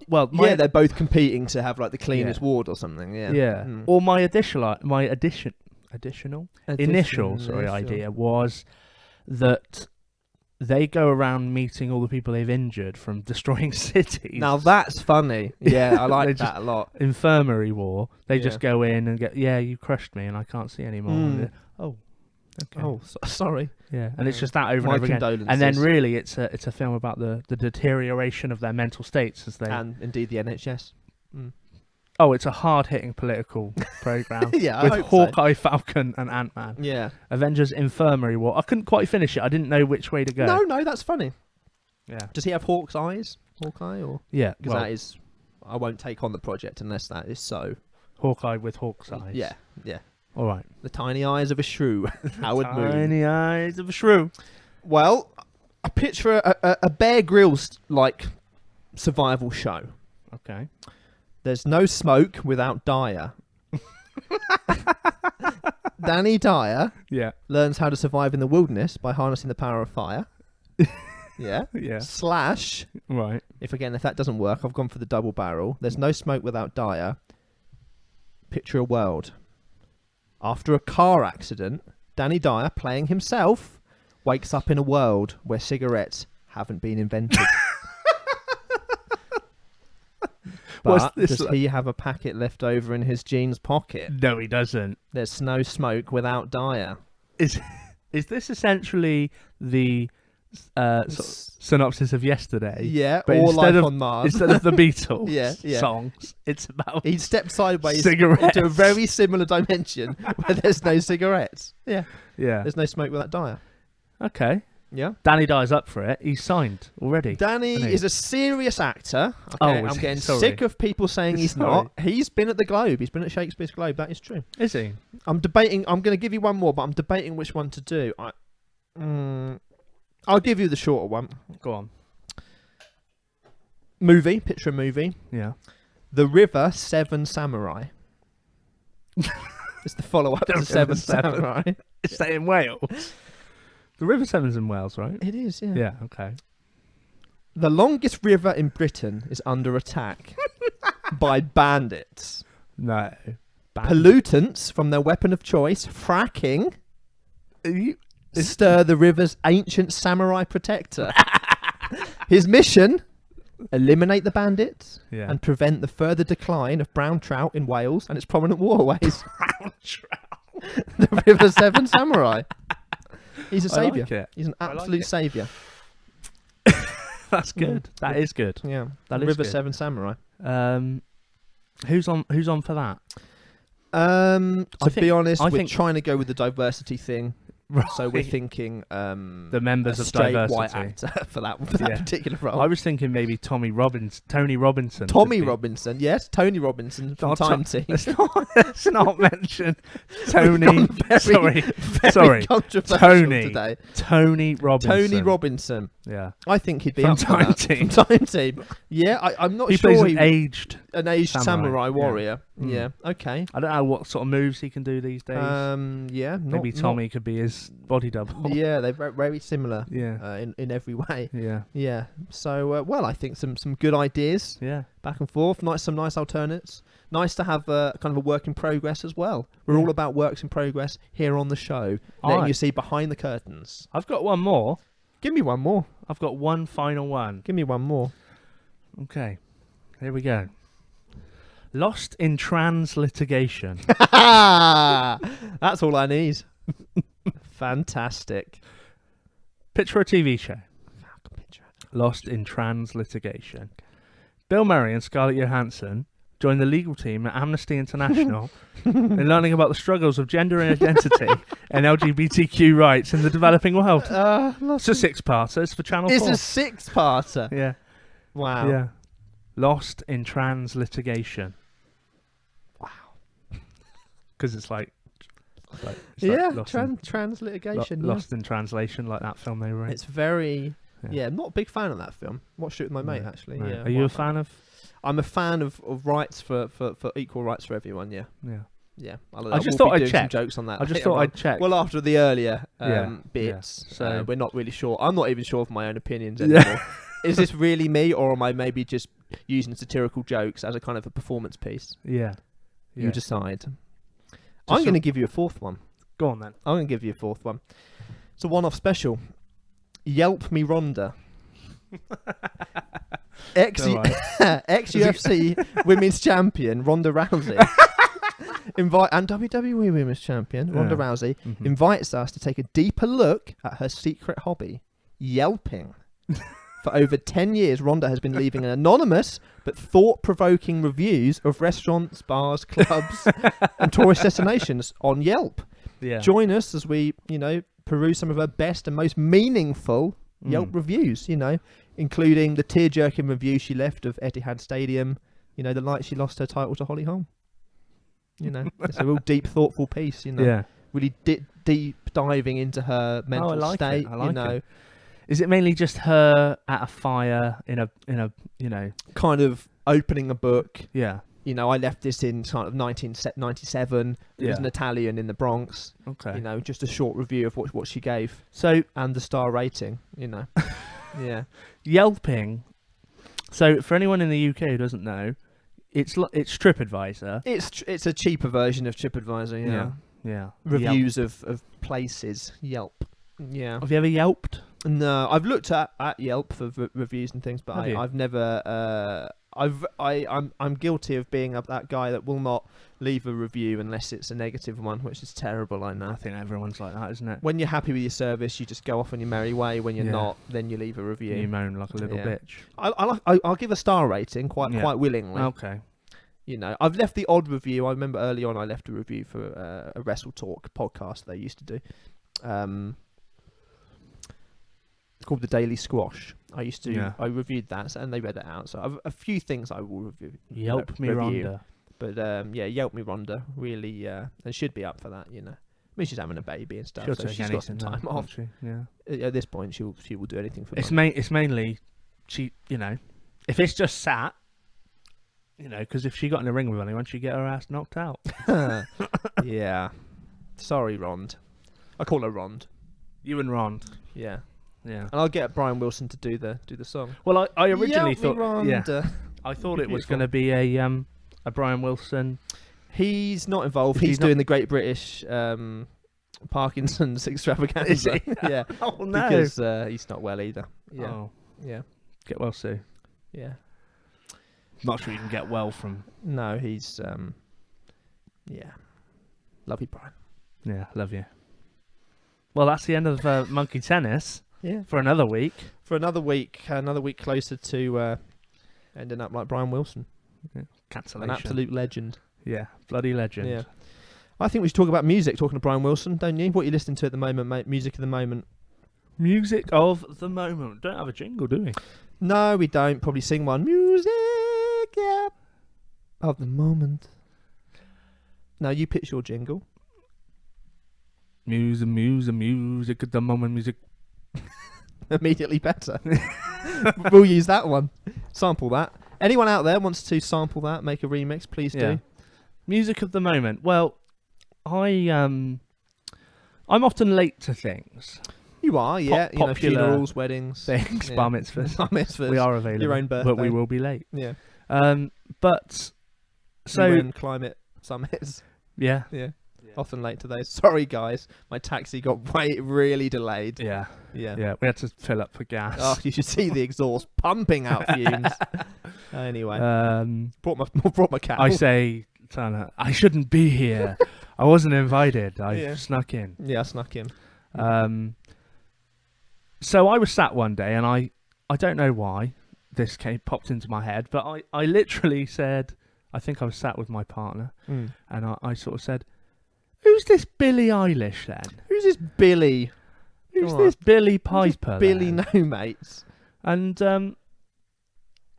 They're both competing to have like the cleanest ward or something. Yeah. Yeah. Or my initial idea was that they go around meeting all the people they've injured from destroying cities. Now that's funny. Yeah, I like They that a lot. Infirmary war. They Yeah. just go in and get, you crushed me and I can't see anymore. And oh, okay. Oh, sorry. Yeah, and it's just that over My and over again. condolences. And then really, it's a film about the deterioration of their mental states as they. And indeed the NHS. Oh, it's a hard-hitting political program. Yeah, I with hope so. Hawkeye, Falcon, and Ant-Man. Yeah. Avengers Infirmary War. I couldn't quite finish it. I didn't know which way to go. No, that's funny. Yeah. Does he have Hawk's eyes? Hawkeye or? Yeah. Because Well, that is, I won't take on the project unless that is so. Hawkeye with Hawk's eyes. Yeah. All right. The tiny eyes of a shrew. Howard Moon. Tiny eyes of a shrew. Well, I picture a Bear Grylls like survival show. Okay. There's no smoke without Dyer. Danny Dyer Yeah. learns how to survive in the wilderness by harnessing the power of fire. Yeah. Yeah. Slash, Right. if that doesn't work, I've gone for the double barrel. There's no smoke without Dyer. Picture a world. After a car accident, Danny Dyer, playing himself, wakes up in a world where cigarettes haven't been invented. But does he have a packet left over in his jeans pocket? No, he doesn't. There's no smoke without Dyer. Is this essentially the sort of synopsis of yesterday? Yeah, but or instead Life of, on Mars. Instead of the Beatles Yeah. songs, it's about He stepped sideways cigarettes. into a very similar dimension where there's no cigarettes. Yeah. Yeah. There's no smoke without Dyer. Okay. Yeah. Danny Dyer's up for it. He's signed already. Danny isn't he? is a serious actor. Okay, Oh, I'm is he? getting Sorry. sick of people saying he's Sorry. not. He's been at the Globe. He's been at Shakespeare's Globe. That is true. Is he? I'm debating. I'm going to give you one more, but I'm debating which one to do. I'll give you the shorter one. Go on. Movie. Picture a movie. Yeah. The River Seven Samurai. It's the follow-up to Seven Samurai. Is that in Wales? The River Severn's in Wales, right? It is, yeah. Yeah, okay. The longest river in Britain is under attack by bandits. No. Pollutants from their weapon of choice, fracking, stir the river's ancient samurai protector. His mission, eliminate the bandits, Yeah. and prevent the further decline of brown trout in Wales and its prominent waterways. Brown trout. The River Severn Samurai. He's a I saviour. like it. He's an like absolute it. saviour. That's good. That is good. Yeah, That is River good. Severn Samurai. Who's on for that? To be honest, we're think- trying to go with the diversity thing. Right. So we're thinking the members a of straight diversity. white actor for that Yeah. particular role. I was thinking maybe Tony Robinson. Tommy could be- Robinson, yes, Tony Robinson from Oh, Time Team. Let's not mention Tony. Very Sorry. controversial Tony. today. Tony Robinson. Tony Robinson. Yeah. I think he'd be From up for Time that. Team. From Time Team. Yeah, I'm not He sure plays an aged. samurai yeah. warrior. Mm. Yeah. Okay. I don't know what sort of moves he can do these days. Yeah. Maybe Tommy could be his body double. Yeah, they're very similar. Yeah. In every way. Yeah. Yeah. So well, I think some good ideas Yeah. back and forth. Some nice alternates. Nice to have kind of a work in progress as well. We're Yeah. all about works in progress here on the show, All letting right. you see behind the curtains. I've got one more. Give me one more. I've got one final one. Give me one more. Okay. Here we go. Lost in trans litigation. That's all I need. Fantastic. Picture a TV show. Lost in trans litigation. Bill Murray and Scarlett Johansson join the legal team at Amnesty International in learning about the struggles of gender identity and LGBTQ rights in the developing world. It's a six-parter. It's for Channel 4. It's a six-parter. Yeah. Wow. Yeah. Lost in trans litigation. Wow. Because it's like lost, trans litigation. lost in translation, like that film they were in. It's very. Yeah. Yeah, I'm not a big fan of that film. Watched it with my mate No, actually. no. Yeah. Are you a fan of? I'm a fan of rights for equal rights for everyone. Yeah. Yeah. Yeah. I just thought I'd doing check. some jokes on that. I just later thought on. I'd check. Well, after the earlier Yeah, bits, yeah. So- we're not really sure. I'm not even sure of my own opinions Yeah. anymore. Is this really me, or am I maybe just using satirical jokes as a kind of a performance piece? Yeah. You decide. I'm going to give you a fourth one. Go on then. I'm going to give you a fourth one. It's a one-off special. Yelp Me Ronda. Ex-UFC Women's Champion Ronda Rousey and WWE Women's Champion Ronda Yeah. Rousey Mhm. invites us to take a deeper look at her secret hobby, yelping. For over 10 years, Ronda has been leaving anonymous but thought-provoking reviews of restaurants, bars, clubs, and tourist destinations on Yelp. Yeah. Join us as we, peruse some of her best and most meaningful Yelp Mm. reviews, including the tear-jerking review she left of Etihad Stadium, the night she lost her title to Holly Holm. It's a real deep, thoughtful piece, Yeah. really deep diving into her mental I like state, it. I like it. Is it mainly just her at a fire in a kind of opening a book. Yeah. I left this in kind of 1997. It was Yeah. an Italian in the Bronx. Okay. Just a short review of what she gave So and the star rating, Yeah. Yelping. So for anyone in the UK who doesn't know, it's TripAdvisor. It's a cheaper version of TripAdvisor, yeah. Yeah. Reviews of places, Yelp. Yeah. Have you ever Yelped? No, I've looked at Yelp for reviews and things, but Have you? I've never. I'm guilty of being that guy that will not leave a review unless it's a negative one, which is terrible. I know. I think everyone's like that, isn't it? When you're happy with your service, you just go off on your merry way. When you're Yeah. not, then you leave a review. You moan like a little Yeah. bitch. I'll give a star rating quite willingly. Okay. I've left the odd review. I remember early on I left a review for a Wrestle Talk podcast they used to do. It's called the Daily Squash. I reviewed that, and they read it out. So I've a few things I will review. Yelp me review. Ronda. But Yelp Me Ronda really and should be up for that. I mean, she's having a baby and stuff, She'll so take she's got some anything, time though, off. won't she? Yeah. At this point, she will do anything for It's money. it's mainly she. If it's just sat. Because if she got in a ring with anyone, she'd get her ass knocked out. Yeah. Sorry, Rond. I call her Rond. You and Rond. Yeah. Yeah. And I'll get Brian Wilson to do the song. Well, I originally Yelp Me thought. Yeah. Rhonda. I thought it was Beautiful. going to be a Brian Wilson. He's not involved. He's He's not- doing the Great British Parkinson's extravaganza. Is he? Yeah. Oh no. Because he's not well either. Yeah. Oh, Yeah. get well soon. Yeah. Not sure you can get well from. No, he's yeah. Love you, Brian. Yeah, love you. Well, that's the end of Monkey Tennis. Yeah. For another week. For another week closer to ending up like Brian Wilson. Cancellation. An absolute legend. Yeah, bloody legend. Yeah. I think we should talk about music, talking to Brian Wilson, don't you? What are you listening to at the moment, mate? Music of the moment. Music of the moment. Don't have a jingle, do we? No, we don't. Probably sing one. Music, yeah. Of the moment. Now you pitch your jingle. Music at the moment. Music. Immediately better. We'll use that one. Sample that. Anyone out there wants to sample that, make a remix, please do. Music of the moment. Well, I'm often late to things. You are, yeah. Popular funerals, weddings, things, yeah. bar mitzvahs. Bar mitzvahs. We are available. Your own birthday. But we will be late. Yeah. But so UN climate summits. Yeah. Yeah. Often late to those. Sorry, guys. My taxi got really delayed. Yeah. Yeah. Yeah. We had to fill up for gas. Oh, you should see the exhaust pumping out fumes. Anyway, brought my cat. I say, Turner, I shouldn't be here. I wasn't invited. I snuck in. Yeah, I snuck in. So I was sat one day, and I don't know why this popped into my head, but I literally said, I think I was sat with my partner, and I sort of said, "Who's this Billie Eilish then? Who's this Billie? Who's this Billie Piper? Billie then?" no mates. And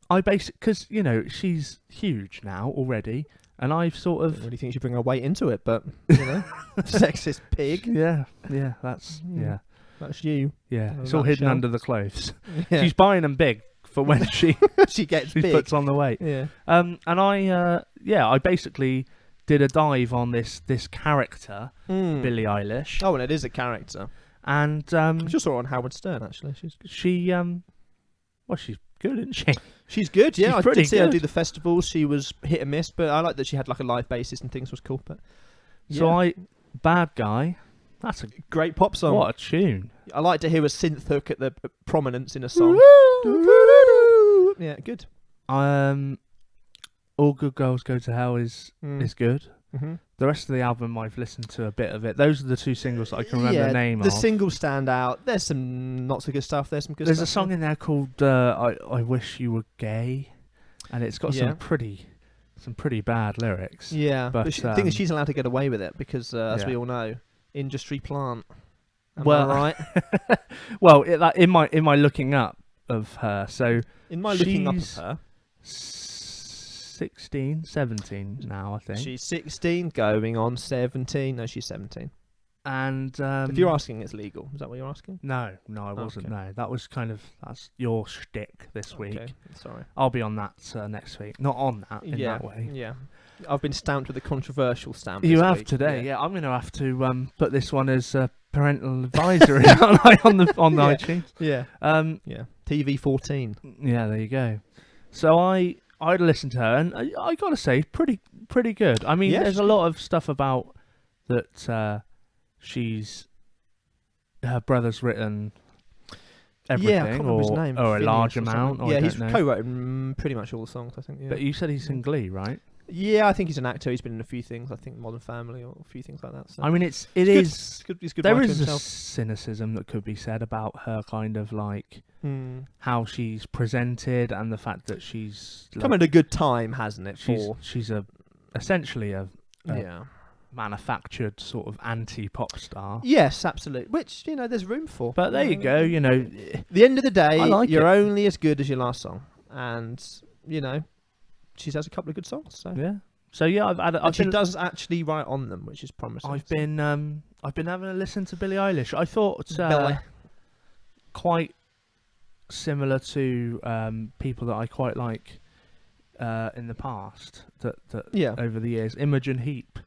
I basically, because she's huge now already, and I've sort of. I don't really think you should bring her weight into it, but sexist pig. Yeah, that's That's you. Yeah, Oh, it's all that hidden shell. under the clothes. Yeah. She's buying them big for when she she gets she big. puts on the weight. Yeah. And I basically did a dive on this character, Billie Eilish. Oh, and it is a character. And I just saw her on Howard Stern actually. She's good, isn't she? She's good. Yeah, She's I pretty did see her good. do the festivals. She was hit and miss, but I like that she had like a live basis and things was cool. But So Bad Guy. That's a great pop song. What a tune. I like to hear a synth hook at the prominence in a song. Yeah, good. All Good Girls Go to Hell is good. Mm-hmm. The rest of the album, I've listened to a bit of it. Those are the two singles that I can remember the name of. The singles stand out. There's some not so good stuff. There's some good There's stuff. a song in there called I Wish You Were Gay, and it's got some pretty bad lyrics. Yeah, but the thing is, she's allowed to get away with it because, as we all know, industry plant. Am I right? Well, in my looking up of her, so in my looking up of her, 16, 17 now, I think. She's 16, going on 17. No, she's 17. And if you're asking, it's legal. Is that what you're asking? No, I wasn't. Okay. No, that was that's your shtick this week. Okay, sorry. I'll be on that next week. Not on that in that way. Yeah, I've been stamped with a controversial stamp. You this have week. today. Yeah, I'm going to have to put this one as parental advisory on the iTunes. Yeah. Yeah. TV 14. Yeah, there you go. So I'd listened to her, and I got to say, pretty good. I mean, there's a lot of stuff about that. Her brother's written everything, I can't remember his name. or a Phineas large or amount. something. Or He's co-written pretty much all the songs, I think. Yeah. But you said he's in Glee, right? Yeah, I think he's an actor. He's been in a few things. I think Modern Family or a few things like that. So. I mean, He's good there writer is a himself. cynicism that could be said about her, kind of like how she's presented, and the fact that she's come at a good time, hasn't it? She's essentially a manufactured sort of anti-pop star. Yes, absolutely. Which there's room for. But there you go. The end of the day, you're only as good as your last song, and she has a couple of good songs. So yeah. So yeah, she does actually write on them, which is promising. I've been having a listen to Billie Eilish. I thought quite similar to people that I quite like in the past that over the years. Imogen Heap.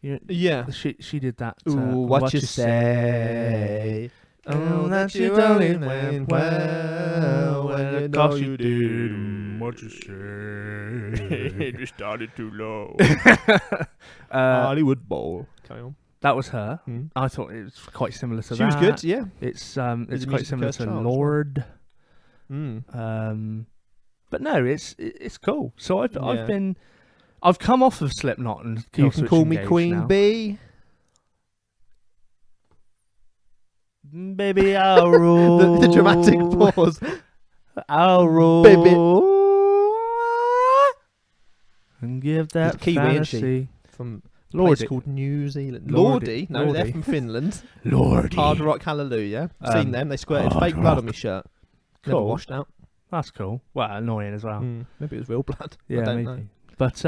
She did that. Ooh, what you say? Oh, that you darling went well. When you know you did. What you say? It just started too low. Hollywood Bowl. Carry on. That was her. I thought it was quite similar to that. She was good, yeah. It's quite similar to Lord. But no, it's cool. So I've come off of Slipknot and You can call me Engage Queen now. Bee. Baby, I'll rule. The dramatic pause. I'll rule. Baby. And give that Kiwi, isn't she? fantasy. From a Lordy. place called New Zealand. Lordy. Lordy? No, they're Lordy. from Finland. Lordy. Hard Rock Hallelujah. Seen them. They squirted Hard fake blood Rock. on my shirt. Never Cool. washed out. That's cool. Well, annoying as well. Maybe it was real blood. Yeah, I don't maybe. know. But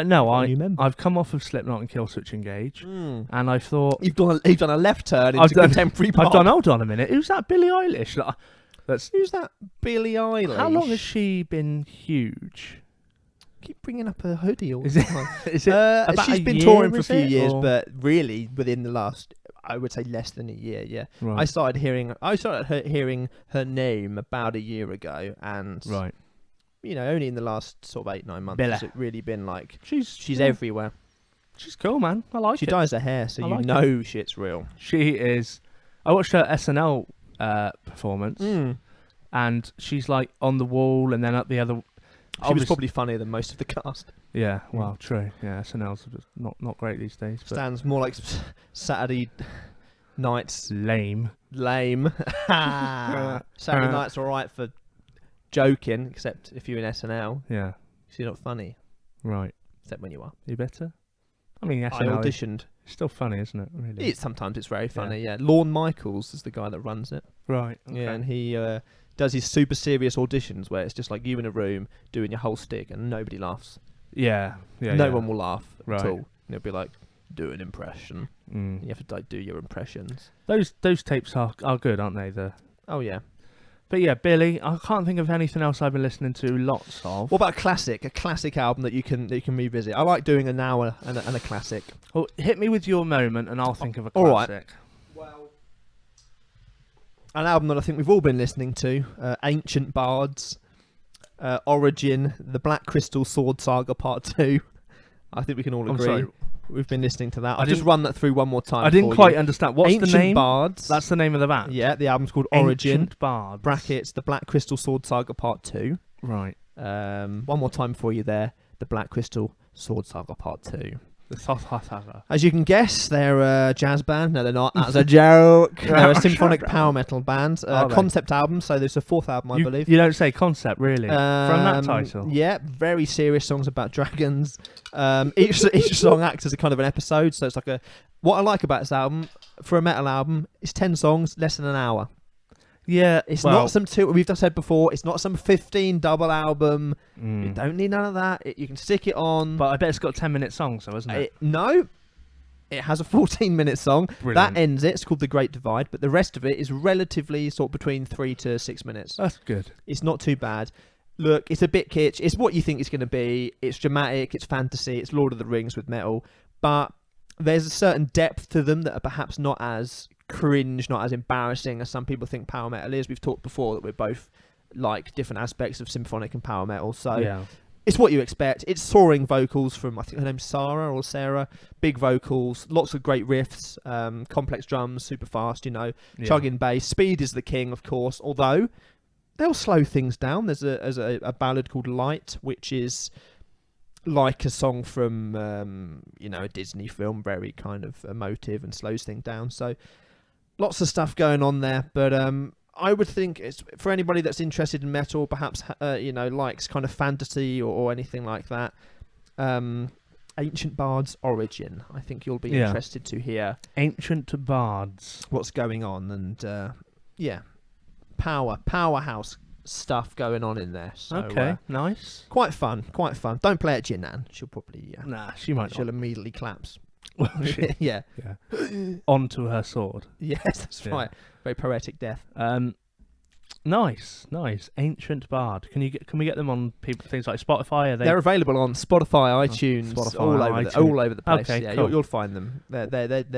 no, Got a new member. I've come off of Slipknot and Killswitch Engage, Mm. and I thought You've done a left turn into I've done- contemporary pop. I've done. Hold on a minute. Who's that? Billie Eilish. That's Who's that? Billie Eilish. how long has she been huge? Keep bringing up her hoodie all Is the it? time. Is it? About She's a been year, touring for a is few it, years, or- but really within the last, I would say, less than a year. Yeah, right. I started hearing her name about a year ago, and right. only in the last sort of 8-9 months Bella. has it really been like she's yeah. everywhere. She's cool, man. I like She it. dyes her hair, so I you like know shit's real. She is. I watched her SNL performance, and she's like on the wall, and then at the other. She was probably funnier than most of the cast. Yeah, well, true. Yeah, SNL's just not great these days. But Stands more like Saturday nights lame. lame. Saturday night's all right for joking, except if you're in SNL, Yeah, so you're not funny. right. Except when you are. You better. I mean, I SNL is auditioned. still funny, isn't it? Really. Sometimes it's very funny. Yeah. Lorne Michaels is the guy that runs it. Right. Okay. Yeah, and he does his super serious auditions where it's just like you in a room doing your whole stick and nobody laughs. Yeah. No one will laugh Right. at all. And it'll be like, do an impression. Mm. You have to like do your impressions. Those tapes are good, aren't they? Oh yeah. But yeah, Billy. I can't think of anything else I've been listening to lots of. What about a classic album that you can revisit? I like doing an hour and a classic. Well, hit me with your moment, and I'll think of a all right. classic. Well, an album that I think we've all been listening to, Ancient Bards, Origin, The Black Crystal Sword Saga Part 2. I think we can all I'm agree. sorry. We've been listening to that. I I'll just didn't- run that through one more time. I didn't for quite you. understand. What's Ancient the name? Bards. That's the name of the band. Yeah, the album's called Origin. Ancient Bards. Brackets, The Black Crystal Sword Saga Part 2. Right. One more time for you there. The Black Crystal Sword Saga Part 2. The Saga. As you can guess, they're a jazz band. No, they're not. That's a joke. They're a symphonic power metal band. Are they? Concept album, so there's a fourth album, I believe. You don't say concept, really? From that title? Yeah, very serious songs about dragons. Each song acts as a kind of an episode, so it's like a... What I like about this album, for a metal album, it's 10 songs, less than an hour. Yeah. It's not some we've just said before, it's not some 15 double album. You Mm. don't need none of that. You can stick it on. But I bet it's got 10-minute songs, though, isn't it? No, it has a 14-minute song. Brilliant. That ends it. It's called The Great Divide, but the rest of it is relatively sort of between 3 to 6 minutes. That's good. It's not too bad. Look, it's a bit kitsch. It's what you think it's going to be. It's dramatic. It's fantasy. It's Lord of the Rings with metal. But there's a certain depth to them that are perhaps not as cringe, not as embarrassing as some people think power metal is. We've talked before that we're both like different aspects of symphonic and power metal. So Yeah. it's what you expect. It's soaring vocals from, I think her name's Sarah. Big vocals, lots of great riffs, complex drums, super fast, Yeah. chugging bass. Speed is the king, of course, although they'll slow things down. There's a ballad called Light, which is like a song from, a Disney film, very kind of emotive and slows things down. So lots of stuff going on there, but I would think it's for anybody that's interested in metal, perhaps likes kind of fantasy or anything like that. Ancient Bards Origin. I think you'll be interested to hear Ancient Bards. what's going on, and powerhouse stuff going on in there. So, Okay, nice. quite fun. Don't play it to your nan. She'll probably Nah, she might she'll not. immediately collapse. She- Yeah. yeah. Onto her sword. Yes, that's Yeah. right. Very poetic death. Nice. Ancient Bard. Can we get them on things like Spotify? Are they? They're available on Spotify, iTunes, Spotify, all over the place. Okay, Yeah, cool. you'll find them. Their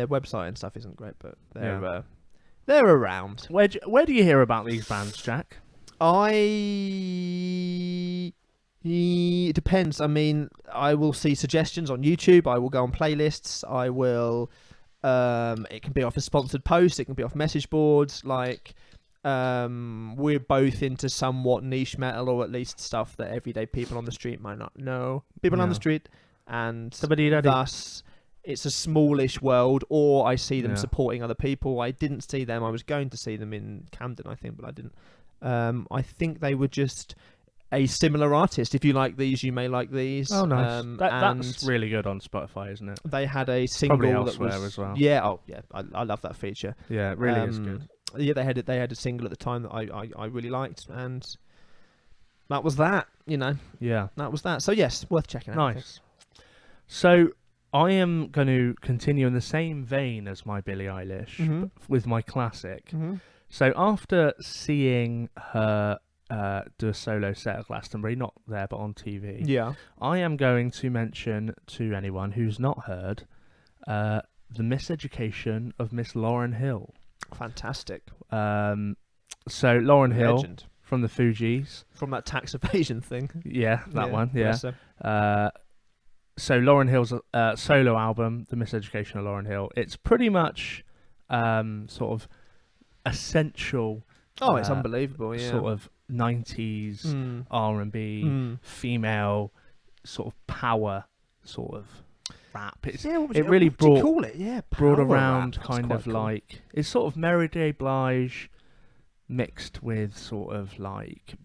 website and stuff isn't great, but they're Yeah. they're around. Where do you hear about these bands, Jack? It depends. I mean, I will see suggestions on YouTube. I will go on playlists. I will. It can be off a sponsored post. It can be off message boards. Like, we're both into somewhat niche metal, or at least stuff that everyday people on the street might not know. People on the street, and thus it's a smallish world. Or I see them supporting other people. I didn't see them. I was going to see them in Camden, I think, but I didn't. I think they were just a similar artist. If you like these, you may like these. Oh, nice. That's really good on Spotify, isn't it? They had a single Probably that elsewhere was as well. Yeah. Oh, yeah. I love that feature. Yeah, it really is good. Yeah, they had a single at the time that I really liked, and that was that. You know. Yeah. That was that. So yes, worth checking out. Nice. So I am going to continue in the same vein as my Billie Eilish with my classic. Mm-hmm. So after seeing her do a solo set at Glastonbury, not there but on TV, I am going to mention to anyone who's not heard the Miseducation of Miss Lauryn Hill. Fantastic. So Lauryn Hill, legend, from the Fugees, from that tax evasion thing. Yeah, that one. Yeah. So Lauryn Hill's solo album, The Miseducation of Lauryn Hill, it's pretty much sort of essential. Oh, it's unbelievable. Yeah. Sort of 90s R&B, female sort of power sort of rap. It really brought around rap. kind of cool. Like it's sort of Mary J. Blige mixed with sort of like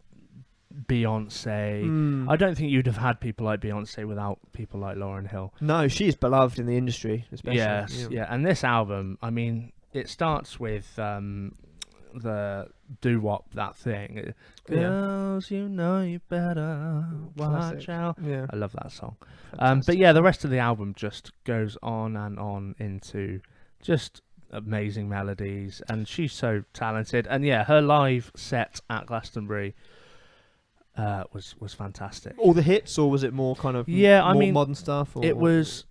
Beyonce. I don't think you'd have had people like Beyonce without people like Lauryn Hill. No, she's beloved in the industry, especially. Yes, yeah. And this album, I mean, it starts with the doo-wop, that thing. Girls, you know you better watch out. Yeah. I love that song. But yeah, the rest of the album just goes on and on into just amazing melodies, and she's so talented. And yeah, her live set at Glastonbury was fantastic. All the hits, or was it more kind of more modern stuff? Or? It was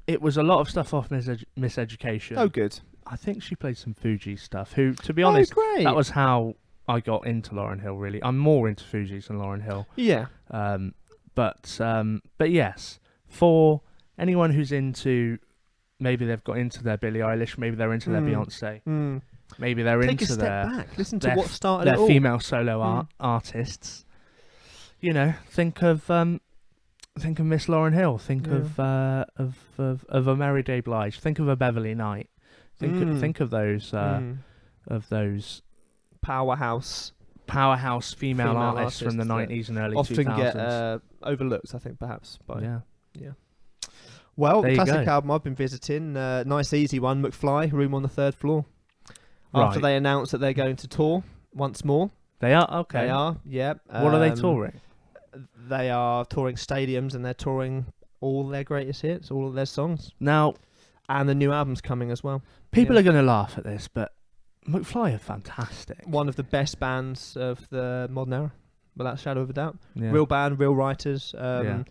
a lot of stuff off Miseducation. Oh, good. I think she played some Fugees stuff. Who, to be honest, that was how I got into Lauryn Hill. Really, I'm more into Fugees than Lauryn Hill. Yeah. But yes, for anyone who's into, maybe they've got into their Billie Eilish, maybe they're into their Beyonce, maybe they're Take into a step their back. Listen to what started their it all. Female solo artists. You know, think of Miss Lauryn Hill. Think of a Mary J. Blige. Think of a Beverly Knight. Think of those powerhouse female artists from the 90s and early 2000s. Often get overlooked, I think, perhaps. Yeah. Well, classic album I've been visiting. Nice easy one. McFly, Room on the Third Floor. After they announced that they're going to tour once more. They are? Okay. They are, yeah. What are they touring? They are touring stadiums, and they're touring all their greatest hits, all of their songs. Now, and the new album's coming as well. People are going to laugh at this, but McFly are fantastic. One of the best bands of the modern era, without a shadow of a doubt. Yeah. Real band, real writers. That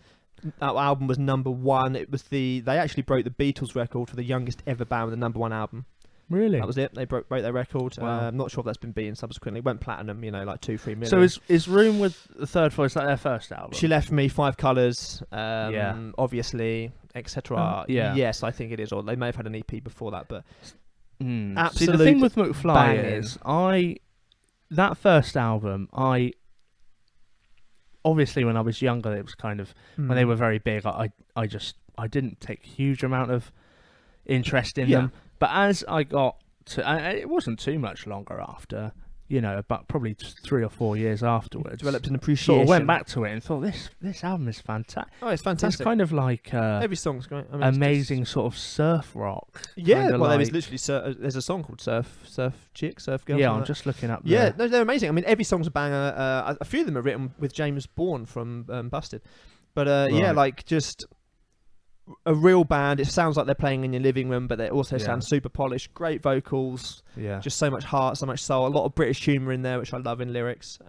album was #1. It was they actually broke the Beatles record for the youngest ever band with a #1 album. Really? That was it. They broke their record. Wow. I'm not sure if that's been beaten subsequently. It went platinum, like 2-3 million. So is Room with the Third Floor, is that their first album? She Left Me, 5 Colours, obviously, etc. Yes, I think it is. Or they may have had an EP before that, but absolutely. See, the thing with McFly is, that first album, obviously when I was younger, it was kind of when they were very big. I didn't take a huge amount of interest in them. But as I got to, it wasn't too much longer after, but probably 3 or 4 years afterwards, developed an appreciation. Sort of went back to it and thought, this album is fantastic. Oh, it's fantastic. It's kind of like every song's great. I mean, amazing sort of surf rock. Yeah, well, there was literally there's a song called Surf Chick, Surf Girl. Yeah, I'm just looking up. Yeah, no, they're amazing. I mean, every song's a banger. A few of them are written with James Bourne from Busted, but like just a real band. It sounds like they're playing in your living room, but they also sound super polished. Great vocals. Yeah. Just so much heart, so much soul. A lot of British humour in there, which I love in lyrics.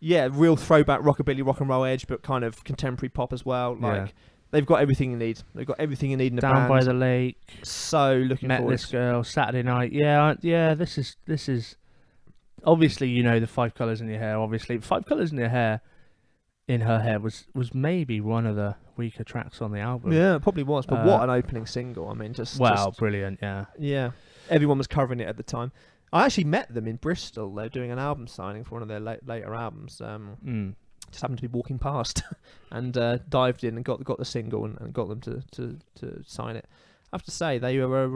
Yeah, real throwback rockabilly, rock and roll edge, but kind of contemporary pop as well. Like they've got everything you need. They've got everything you need in a band. Down by the Lake. So looking forward. Met This Girl, Saturday Night. Yeah. This is obviously the 5 Colours in Your Hair. Obviously, 5 Colours in Your Hair. In Her Hair was maybe one of the weaker tracks on the album. Yeah, it probably was. But what an opening single! I mean, just brilliant. Yeah. Everyone was covering it at the time. I actually met them in Bristol. They're doing an album signing for one of their later albums. Just happened to be walking past and dived in and got the single and got them to sign it. I have to say they were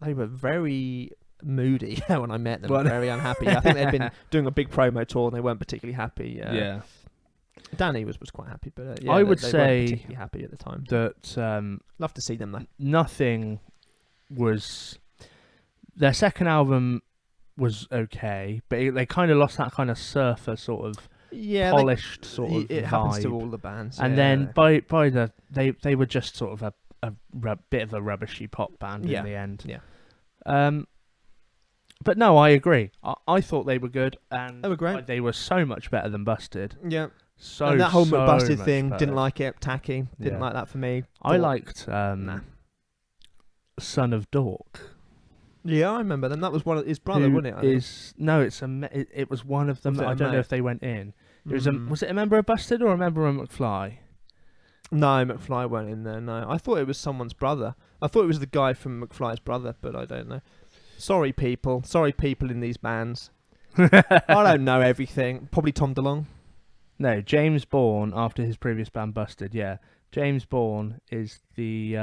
very moody when I met them. Very unhappy. I think they'd been doing a big promo tour and they weren't particularly happy. Danny was quite happy, but I would they say weren't particularly happy at the time. that Love to see them though. nothing was. Their second album was okay, but they kind of lost that kind of surfer sort of polished sort of it vibe. happens to all the bands. And then by they were just sort of a bit of a rubbishy pop band in the end. Yeah. But no, I agree. I thought they were good, and They were great. They were so much better than Busted. Yeah. So And that whole so Busted much thing, better. didn't like it. Tacky, didn't like that for me. I liked Nah. Son of Dork. Yeah, I remember them. That was one of his brother, who wasn't it? I think? No, it was one of them. Was it I a don't know mate? if they went in. It was Mm. was it a member of Busted or a member of McFly? No, McFly weren't in there. No, I thought it was someone's brother. I thought it was the guy from McFly's brother, but I don't know. Sorry, people. Sorry, people in these bands. I don't know everything. Probably Tom DeLonge. No, James Bourne after his previous band Busted. Yeah, James Bourne is the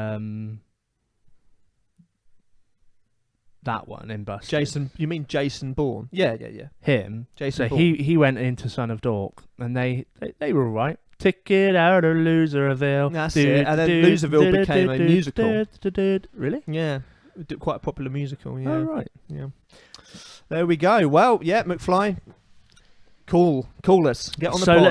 that one in Busted. Jason. You mean Jason Bourne? Yeah. Him. Jason So Bourne. he went into Son of Dork, and they were all right. Ticket out of Loserville. That's it. And then Loserville became a musical. Really? Yeah, quite a popular musical. Yeah. Oh, right. Yeah. There we go. Well, yeah, McFly. Cool. Let's get on the So pod.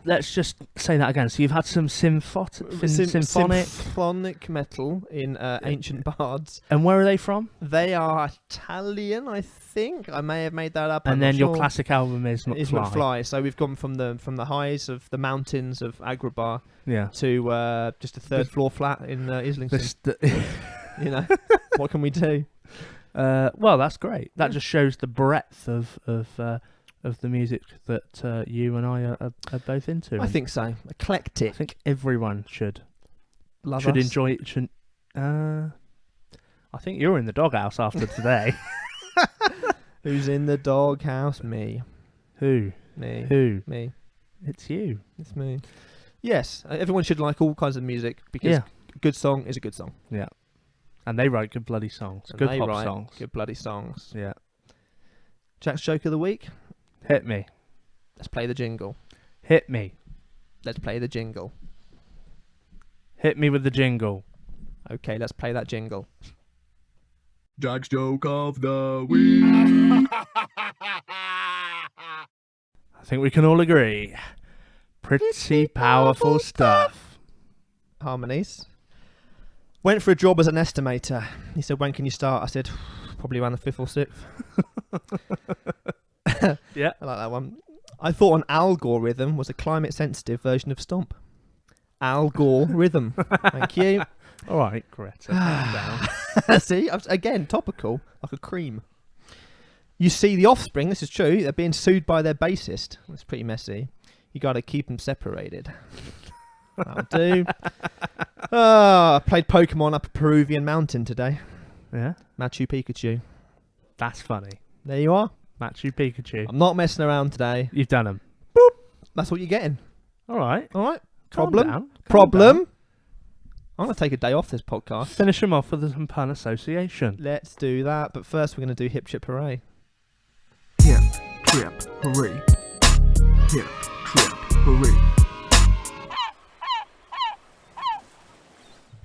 let's just say that again. So you've had some symphonic, Symphonic metal in Ancient Bards. and where are they from? They are Italian, I think. I may have made that up. I'm And not then your sure. classic album is McFly. Is McFly. So we've gone from the highs of the mountains of Agrabah Yeah. to just a third floor flat in Islington. You know, what can we do? Well, that's great. That Yeah. just shows the breadth of the music that you and I are both into. I think so. I Eclectic. think everyone should Love should us. enjoy it. I think you're in the doghouse after today. Who's in the doghouse? Me. Who? Me. Me. It's you. It's me. Yes, everyone should like all kinds of music because Yeah. a good song is a good song. Yeah. And they write good bloody songs. And Good they pop write songs. Good bloody songs. Yeah. Jack's joke of the week. Hit me. Let's play the jingle. Hit me. Let's play the jingle. Hit me with the jingle. Okay, let's play that jingle. Jack's joke of the week. I think we can all agree. Pretty powerful stuff. Harmonies. Went for a job as an estimator. He said, when can you start? I said, probably around the 5th or 6th. Yeah. I like that one. I thought an algorithm was a climate-sensitive version of Stomp. Algorithm. Thank you. All right, Greta. calm down. See, again, topical, like a cream. You see The Offspring, this is true, they're being sued by their bassist. That's pretty messy. You got to keep them separated. That'll do. I played Pokemon up a Peruvian mountain today. Yeah. Machu Pikachu. That's funny. There you are. Machu Pikachu. I'm not messing around today. You've done them. That's what you're getting. All right. All right. Calm Problem. down. Calm Problem. down. I'm going to take a day off this podcast. Finish them off with some pun association. Let's do that. But first, we're going to do Hip Chip Hooray. Hip, trip, hooray. Hip, trip, hooray.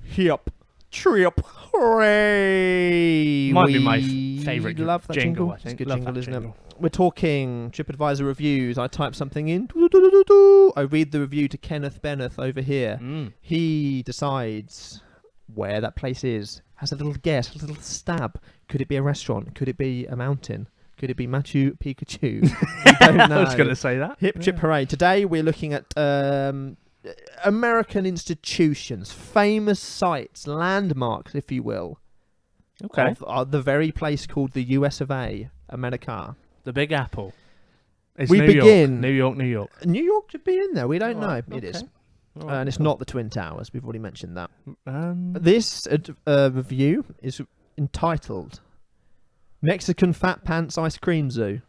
Hip Trip Hooray! Might be my We favourite love that jingle, I It's a think. good Love jingle, that isn't jingle. it? We're talking TripAdvisor reviews. I type something in. I read the review to Kenneth Benneth over here. Mm. He decides where that place is. Has a little guess, a little stab. Could it be a restaurant? Could it be a mountain? Could it be Machu Pikachu? We don't know. I was going to say that. Hip Chip Hooray. Today we're looking at American institutions, famous sites, landmarks, if you will, Okay. of the very place called the US of A, America. The Big Apple. It's We New begin- York, New York. New York should be in there. We don't know. Alright, It is. okay. Alright, And it's cool. not the Twin Towers. We've already mentioned that. Um, This review is entitled Mexican fat pants ice cream zoo.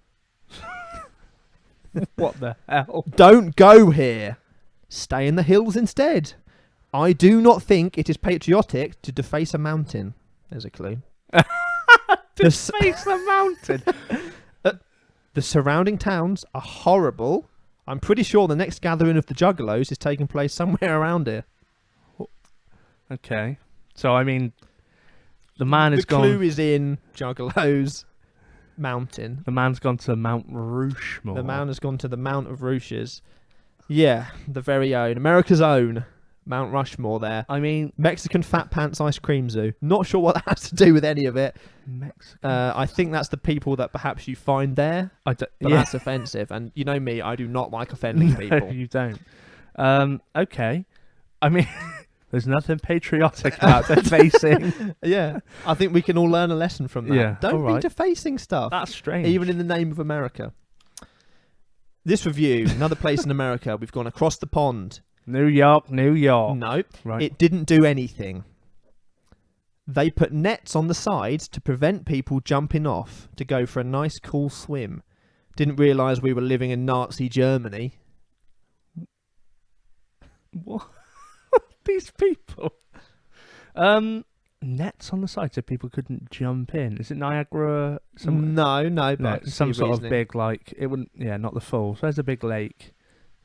What the hell? Don't go here. Stay in the hills instead. I do not think it is patriotic to deface a mountain. There's a clue. Face the mountain. The surrounding towns are horrible. I'm pretty sure the next gathering of the Juggalos is taking place somewhere around here. Okay. So, I mean, the man has The clue gone... is in Juggalos Mountain. The man's gone to Mount Rushmore. The man has gone to the Mount of Rushes. Yeah, the very own. America's own Mount Rushmore there. I mean... Mexican fat pants ice cream zoo. Not sure what that has to do with any of it. Mexican... I think that's the people that perhaps you find there. But yeah. that's offensive. And you know me, I do not like offending people. No, you don't. Okay. I mean... There's nothing patriotic about defacing. Yeah, I think we can all learn a lesson from that. Yeah, Don't all right. be defacing stuff. That's strange. Even in the name of America. This review, another place in America, we've gone across the pond. New York. No, Right. it didn't do anything. They put nets on the sides to prevent people jumping off to go for a nice cool swim. Didn't realise we were living in Nazi Germany. What? These people. Nets on the side so people couldn't jump in. Is it Niagara? No, No, but I can some see sort of reasoning. big, like, it wouldn't. Yeah, not the falls. There's a big lake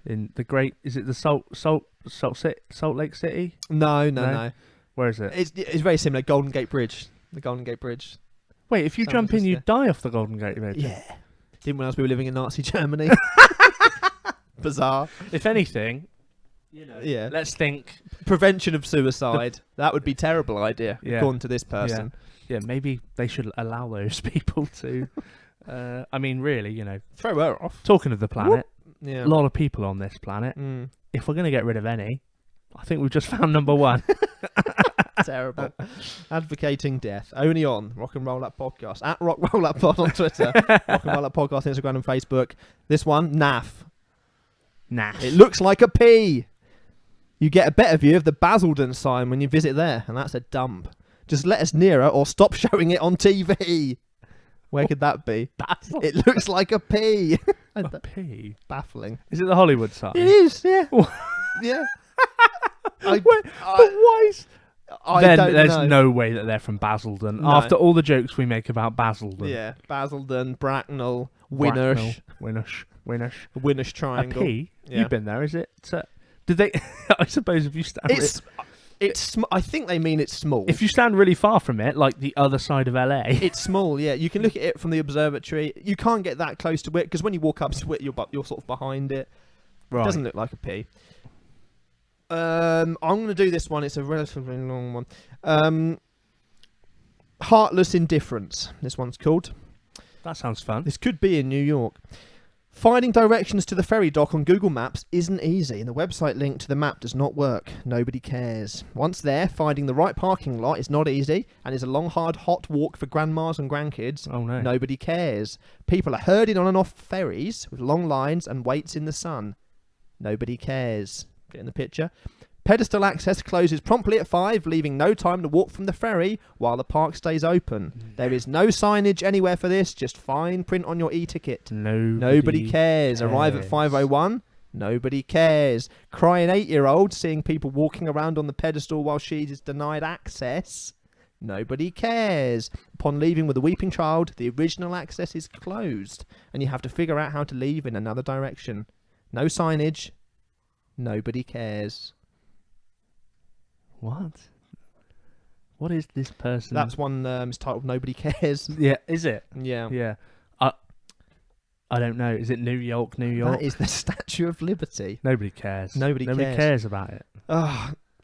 in the Great. Is it the Salt Lake City? No. Where is it? It's very similar. Golden Gate Bridge. The Golden Gate Bridge. Wait, if you San jump in, you Francisco. die off the Golden Gate Bridge. Yeah. Didn't realise we were living in Nazi Germany. Bizarre. If anything, Yeah. let's think. Prevention of suicide. That would be a terrible idea, Yeah. according to this person. Yeah, maybe they should allow those people to. I mean, really, Throw her off. talking of the planet, Yeah. a lot of people on this planet. Mm. If we're going to get rid of any, I think we've just found number one. Terrible. Advocating death. Only on Rock and Roll Up Podcast. At Rock Roll Up Pod on Twitter. Rock and Roll Up Podcast, Instagram and Facebook. This one, NAF. Nah. It looks like a P. You get a better view of the Basildon sign when you visit there, and that's a dump. Just let us nearer or stop showing it on TV. Where could that be? It looks like a P. A P. Baffling. Is it the Hollywood sign? It is, yeah. Yeah. But why is... I don't there's know. no way that they're from Basildon. No. After all the jokes we make about Basildon. Yeah, Basildon, Bracknell, Winnersh, Winnersh A Triangle. P? Yeah. You've been there, is it? Did they... I suppose if you stand... I think they mean it's small. If you stand really far from it, like the other side of LA... It's small, yeah. You can look at it from the observatory. You can't get that close to it, because when you walk up to it, you're sort of behind it. Right. It doesn't look like a P. I'm going to do this one. It's a relatively long one. Heartless Indifference, this one's called. That sounds fun. This could be in New York. Finding directions to the ferry dock on Google Maps isn't easy, and the website link to the map does not work. Nobody cares. Once there, finding the right parking lot is not easy, and is a long, hard, hot walk for grandmas and grandkids. Oh, no. Nobody cares. People are herded on and off ferries with long lines and waits in the sun. Nobody cares. Get in the picture. Pedestal access closes promptly at 5, leaving no time to walk from the ferry while the park stays open. There is no signage anywhere for this, just fine print on your e-ticket. Nobody cares. Arrive at 5:01. Nobody cares. Crying 8-year-old seeing people walking around on the pedestal while she is denied access. Nobody cares. Upon leaving with a weeping child, the original access is closed, and you have to figure out how to leave in another direction. No signage. Nobody cares. What is this person? That's one is titled Nobody Cares. Yeah, is it? Yeah. Yeah. I don't know. Is it New York? That is the Statue of Liberty. Nobody cares. Nobody cares. cares about it.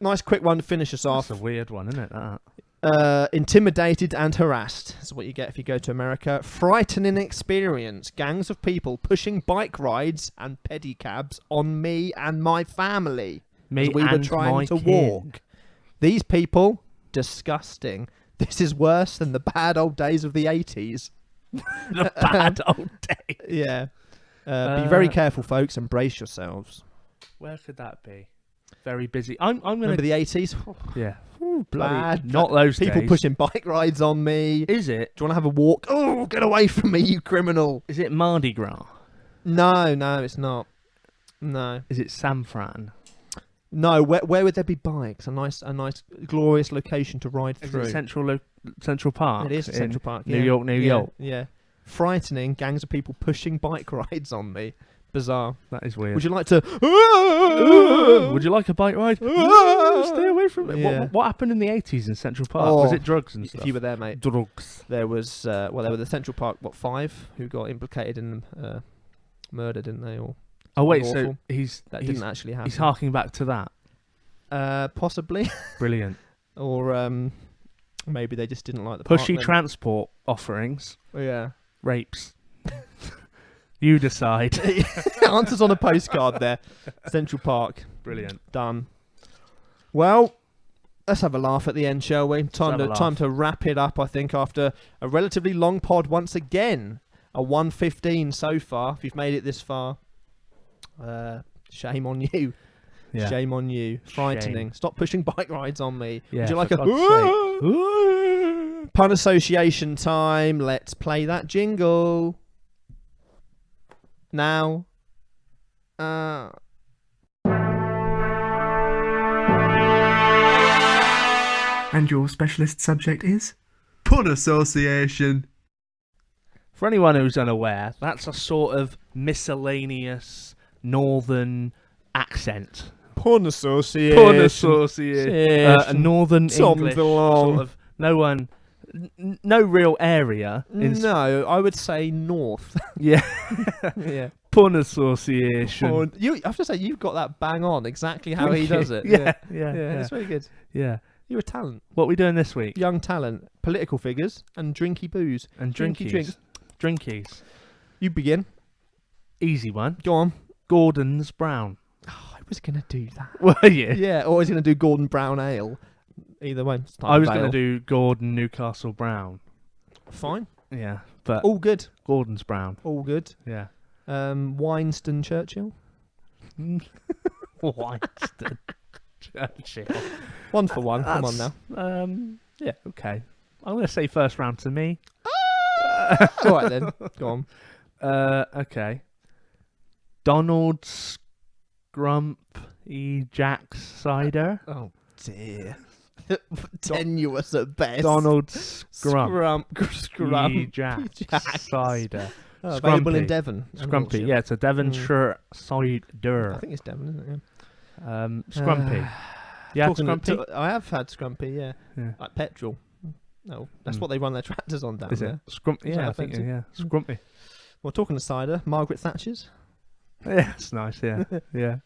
Nice quick one to finish us off. That's a weird one, isn't it? That. Intimidated and harassed. That's what you get if you go to America. Frightening experience. Gangs of people pushing bike rides and pedicabs on me and my family. Me as we were and trying my to kid. walk. These people, disgusting. This is worse than the bad old days of the 80s. The bad old day. Yeah. Be very careful, folks, and brace yourselves. Where could that be? very busy. I'm gonna. Remember the 80s? Yeah. Bad. Not those People days. pushing bike rides on me. Is it? Do you want to have a walk? Oh, get away from me, you criminal! Is it Mardi Gras? No, it's not. No. Is it San Fran? No, where would there be bikes? A nice, glorious location to ride Is through. it Central Park? It is in Central Park. New yeah. York, New York. Yeah. Frightening gangs of people pushing bike rides on me. Bizarre. That is weird. Would you like to? Would you like a bike ride? Stay away from it. Yeah. What happened in the 80s in Central Park? Was it drugs and stuff? If you were there, mate. Drugs. There was, there were the Central Park, 5 who got implicated in murder, didn't they? Or Oh wait, awful. so he's didn't actually happen. He's harking back to that. Possibly. Brilliant. Or maybe they just didn't like the Pushy park transport offerings. then. Yeah. Rapes. You decide. Answers on a postcard there. Central Park. Brilliant. Done. Well, let's have a laugh at the end, shall we? Time to wrap it up, I think, after a relatively long pod once again. A 1:15 so far. If you've made it this far, shame on you. Yeah. Shame on you. Frightening. Shame. Stop pushing bike rides on me. Yeah, Would you like for a God's sake. pun association time? Let's play that jingle. Now. And your specialist subject is? Pun association. For anyone who's unaware, that's a sort of miscellaneous northern accent. Pun association. Pun association. A northern Tom English DeLonge. sort of no real area. No, I would say north. Yeah. Yeah. Pun association. Pun. You I have to say you've got that bang on exactly how he does it. Yeah. It's very good. Yeah. You're a talent. What are we doing this week? Young talent. Political figures and drinky booze. And Drinky drinks. Drinkies. You begin. Easy one. Go on. Gordon's Brown. Oh, I was going to do that. Were you? Yeah, or I was going to do Gordon Brown Ale. Either way. I was going to do Gordon Newcastle Brown. Fine. Yeah. But All good. Gordon's Brown. All good. Yeah. Winston Churchill. Winston Churchill. One for one. Come on now. Yeah, okay. I'm going to say first round to me. All right then. Go on. Okay. Donald Scrump Jack's cider. Oh dear. Tenuous at best. Donald Scrump Scrump. Jack's cider. Oh, available in Scrumpy. Devon. Scrumpy, yeah, it's a Devonshire cider. I think it's Devon, isn't it? Scrumpy. Yeah, Scrumpy. I have had Scrumpy, yeah. Like petrol. No, that's what they run their tractors on down Is there. it? Scrumpy, Is yeah, that I think, offensive? yeah. Scrumpy. Well, talking to cider, Margaret Thatcher's. Yeah, it's nice, yeah. Yeah.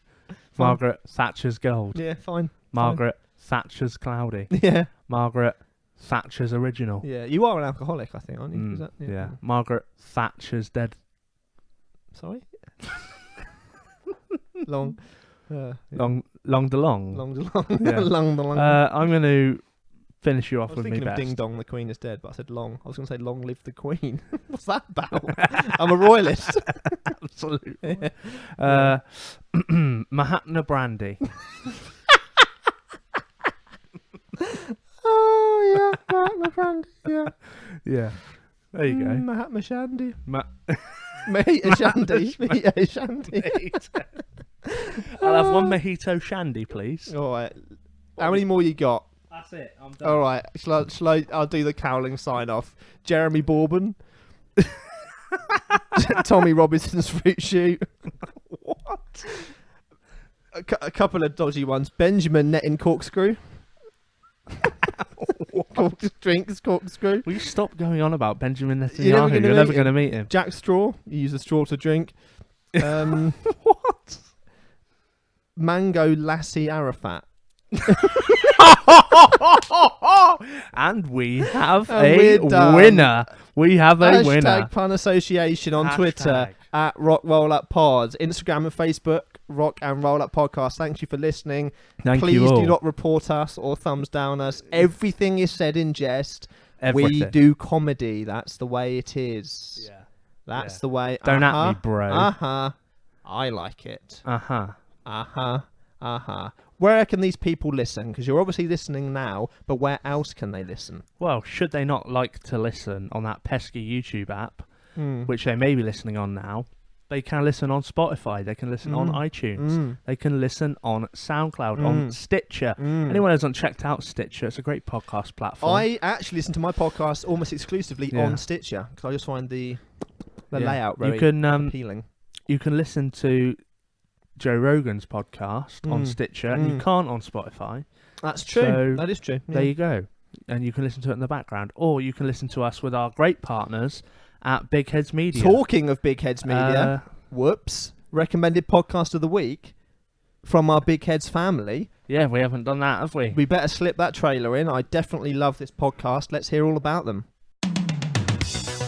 Margaret Thatcher's gold. Yeah, fine. Margaret Thatcher's cloudy. Yeah. Margaret Thatcher's original. Yeah, you are an alcoholic, I think, aren't you? Is that, yeah. Margaret Thatcher's dead. Sorry? Long. Long the long. Long the long. Yeah. Long the long. I'm going to finish you I off was with me thinking of best. Ding Dong, the Queen is dead, but I said long. I was going to say long live the Queen. What's that about? I'm a royalist. Absolutely. Mahatma Brandy. Oh, yeah. Mahatma Brandy, yeah. Yeah. There you go. Mahatma Shandy. Mojito Mojito Shandy. Mojito Shandy. I'll have one mojito shandy, please. All right. How many more you got? That's it. I'm done. All right. I'll do the cowling sign off. Jeremy Bourbon. Tommy Robinson's fruit shoot. What? A couple of dodgy ones. Benjamin Netting corkscrew. Drinks corkscrew. Will you stop going on about Benjamin You're Netanyahu? You're never going to meet him. Jack Straw. You use a straw to drink. What? Mango Lassie Arafat. And we have And a we're done. winner. We have a winner. Hashtag Pun Association on Twitter at Rock Roll Up Pods. Instagram and Facebook, Rock and Roll Up Podcast. Thank you for listening. Thank Please you all. do not report us or thumbs down us. Everything is said in jest. Everything. We do comedy. That's the way it is. Yeah. That's Yeah. the way. Don't at me, bro. I like it. Uh-huh. Uh-huh. Uh-huh. where can these people listen? Because you're obviously listening now, but where else can they listen? Well, should they not like to listen on that pesky YouTube app, which they may be listening on now, they can listen on Spotify, they can listen on iTunes, they can listen on SoundCloud, on Stitcher. Anyone who hasn't checked out Stitcher, it's a great podcast platform. I actually listen to my podcast almost exclusively on Stitcher, because I just find the layout very appealing. You can listen to Joe Rogan's podcast on Stitcher, and you can't on Spotify. That's true. So that is true. Yeah. there you go. And you can listen to it in the background. Or you can listen to us with our great partners at Big Heads Media. Talking of Big Heads Media, recommended podcast of the week from our Big Heads family. Yeah, we haven't done that, have we? We better slip that trailer in. I definitely love this podcast. Let's hear all about them.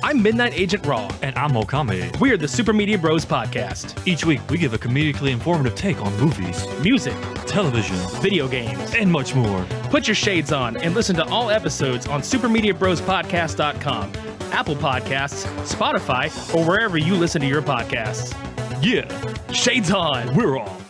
I'm Midnight Agent Raw. And I'm Okame. We are the Super Media Bros podcast. Each week, we give a comedically informative take on movies, Music, television, video games, and much more. Put your shades on and listen to all episodes on supermediabrospodcast.com, Apple Podcasts, Spotify, or wherever you listen to your podcasts. Yeah, Shades on. we're off.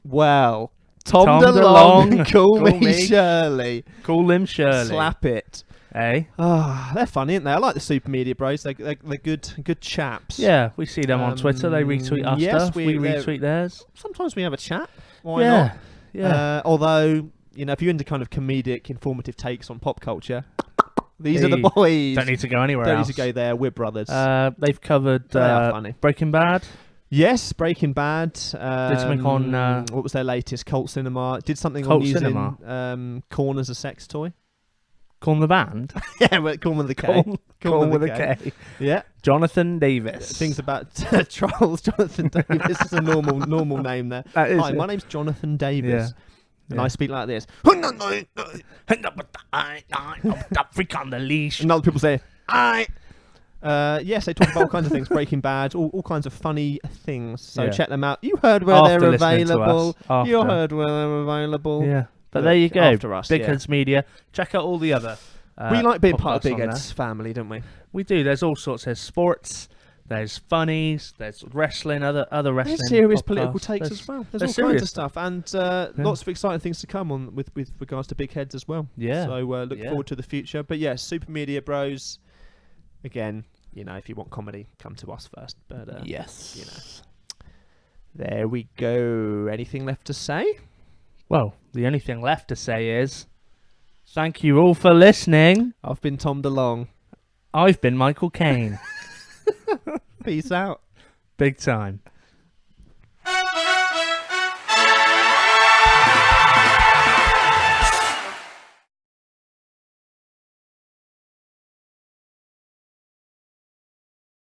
Well, Tom DeLonge, DeLonge, call me me. Shirley. Call him Shirley. Slap it. Hey? Oh, they're funny, aren't they? I like the Super Media Bros. They're good chaps. Yeah, we see them on Twitter. They retweet our stuff. We retweet theirs. Sometimes we have a chat. Why Yeah. not? Yeah. Although, if you're into kind of comedic, informative takes on pop culture, these are the boys. Don't need to go anywhere Don't else. need to go there. We're brothers. They've covered They are funny. Breaking Bad. Yes, Breaking Bad. Did something on... what was their latest? Cult Cinema. Did something Cult on using Cinema. corn as a sex toy. Corn the Band. Yeah, but corn with a K. Corn with a K. Yeah. Jonathan Davis. Things about trolls. Jonathan Davis is a normal name there. That is Hi, it. my name's Jonathan Davis. And Yeah. I speak like this. Freak on the leash. And other people say, yes, they talk about all kinds of things. Breaking Bad, all kinds of funny things. So Yeah. check them out. You heard where After they're listening to available. us. After. You heard where they're available. Yeah. But Look, there you go. after us, Big yeah. Heads Media. Check out all the other We like being part of podcasts Big on there. Ed's family, don't we? We do. There's all sorts. There's sports. There's funnies. There's wrestling. Other wrestling. There's serious podcasts. political takes There's- as well. There's there's all kinds serious of stuff. And lots of exciting things to come on with regards to Big Heads as well. Yeah. So look Yeah. forward to the future. But yeah, Super Media Bros. Again, if you want comedy, come to us first. But Yes. there we go. Anything left to say? Well, the only thing left to say is thank you all for listening. I've been Tom DeLonge. I've been Michael Caine. Peace out. Big time.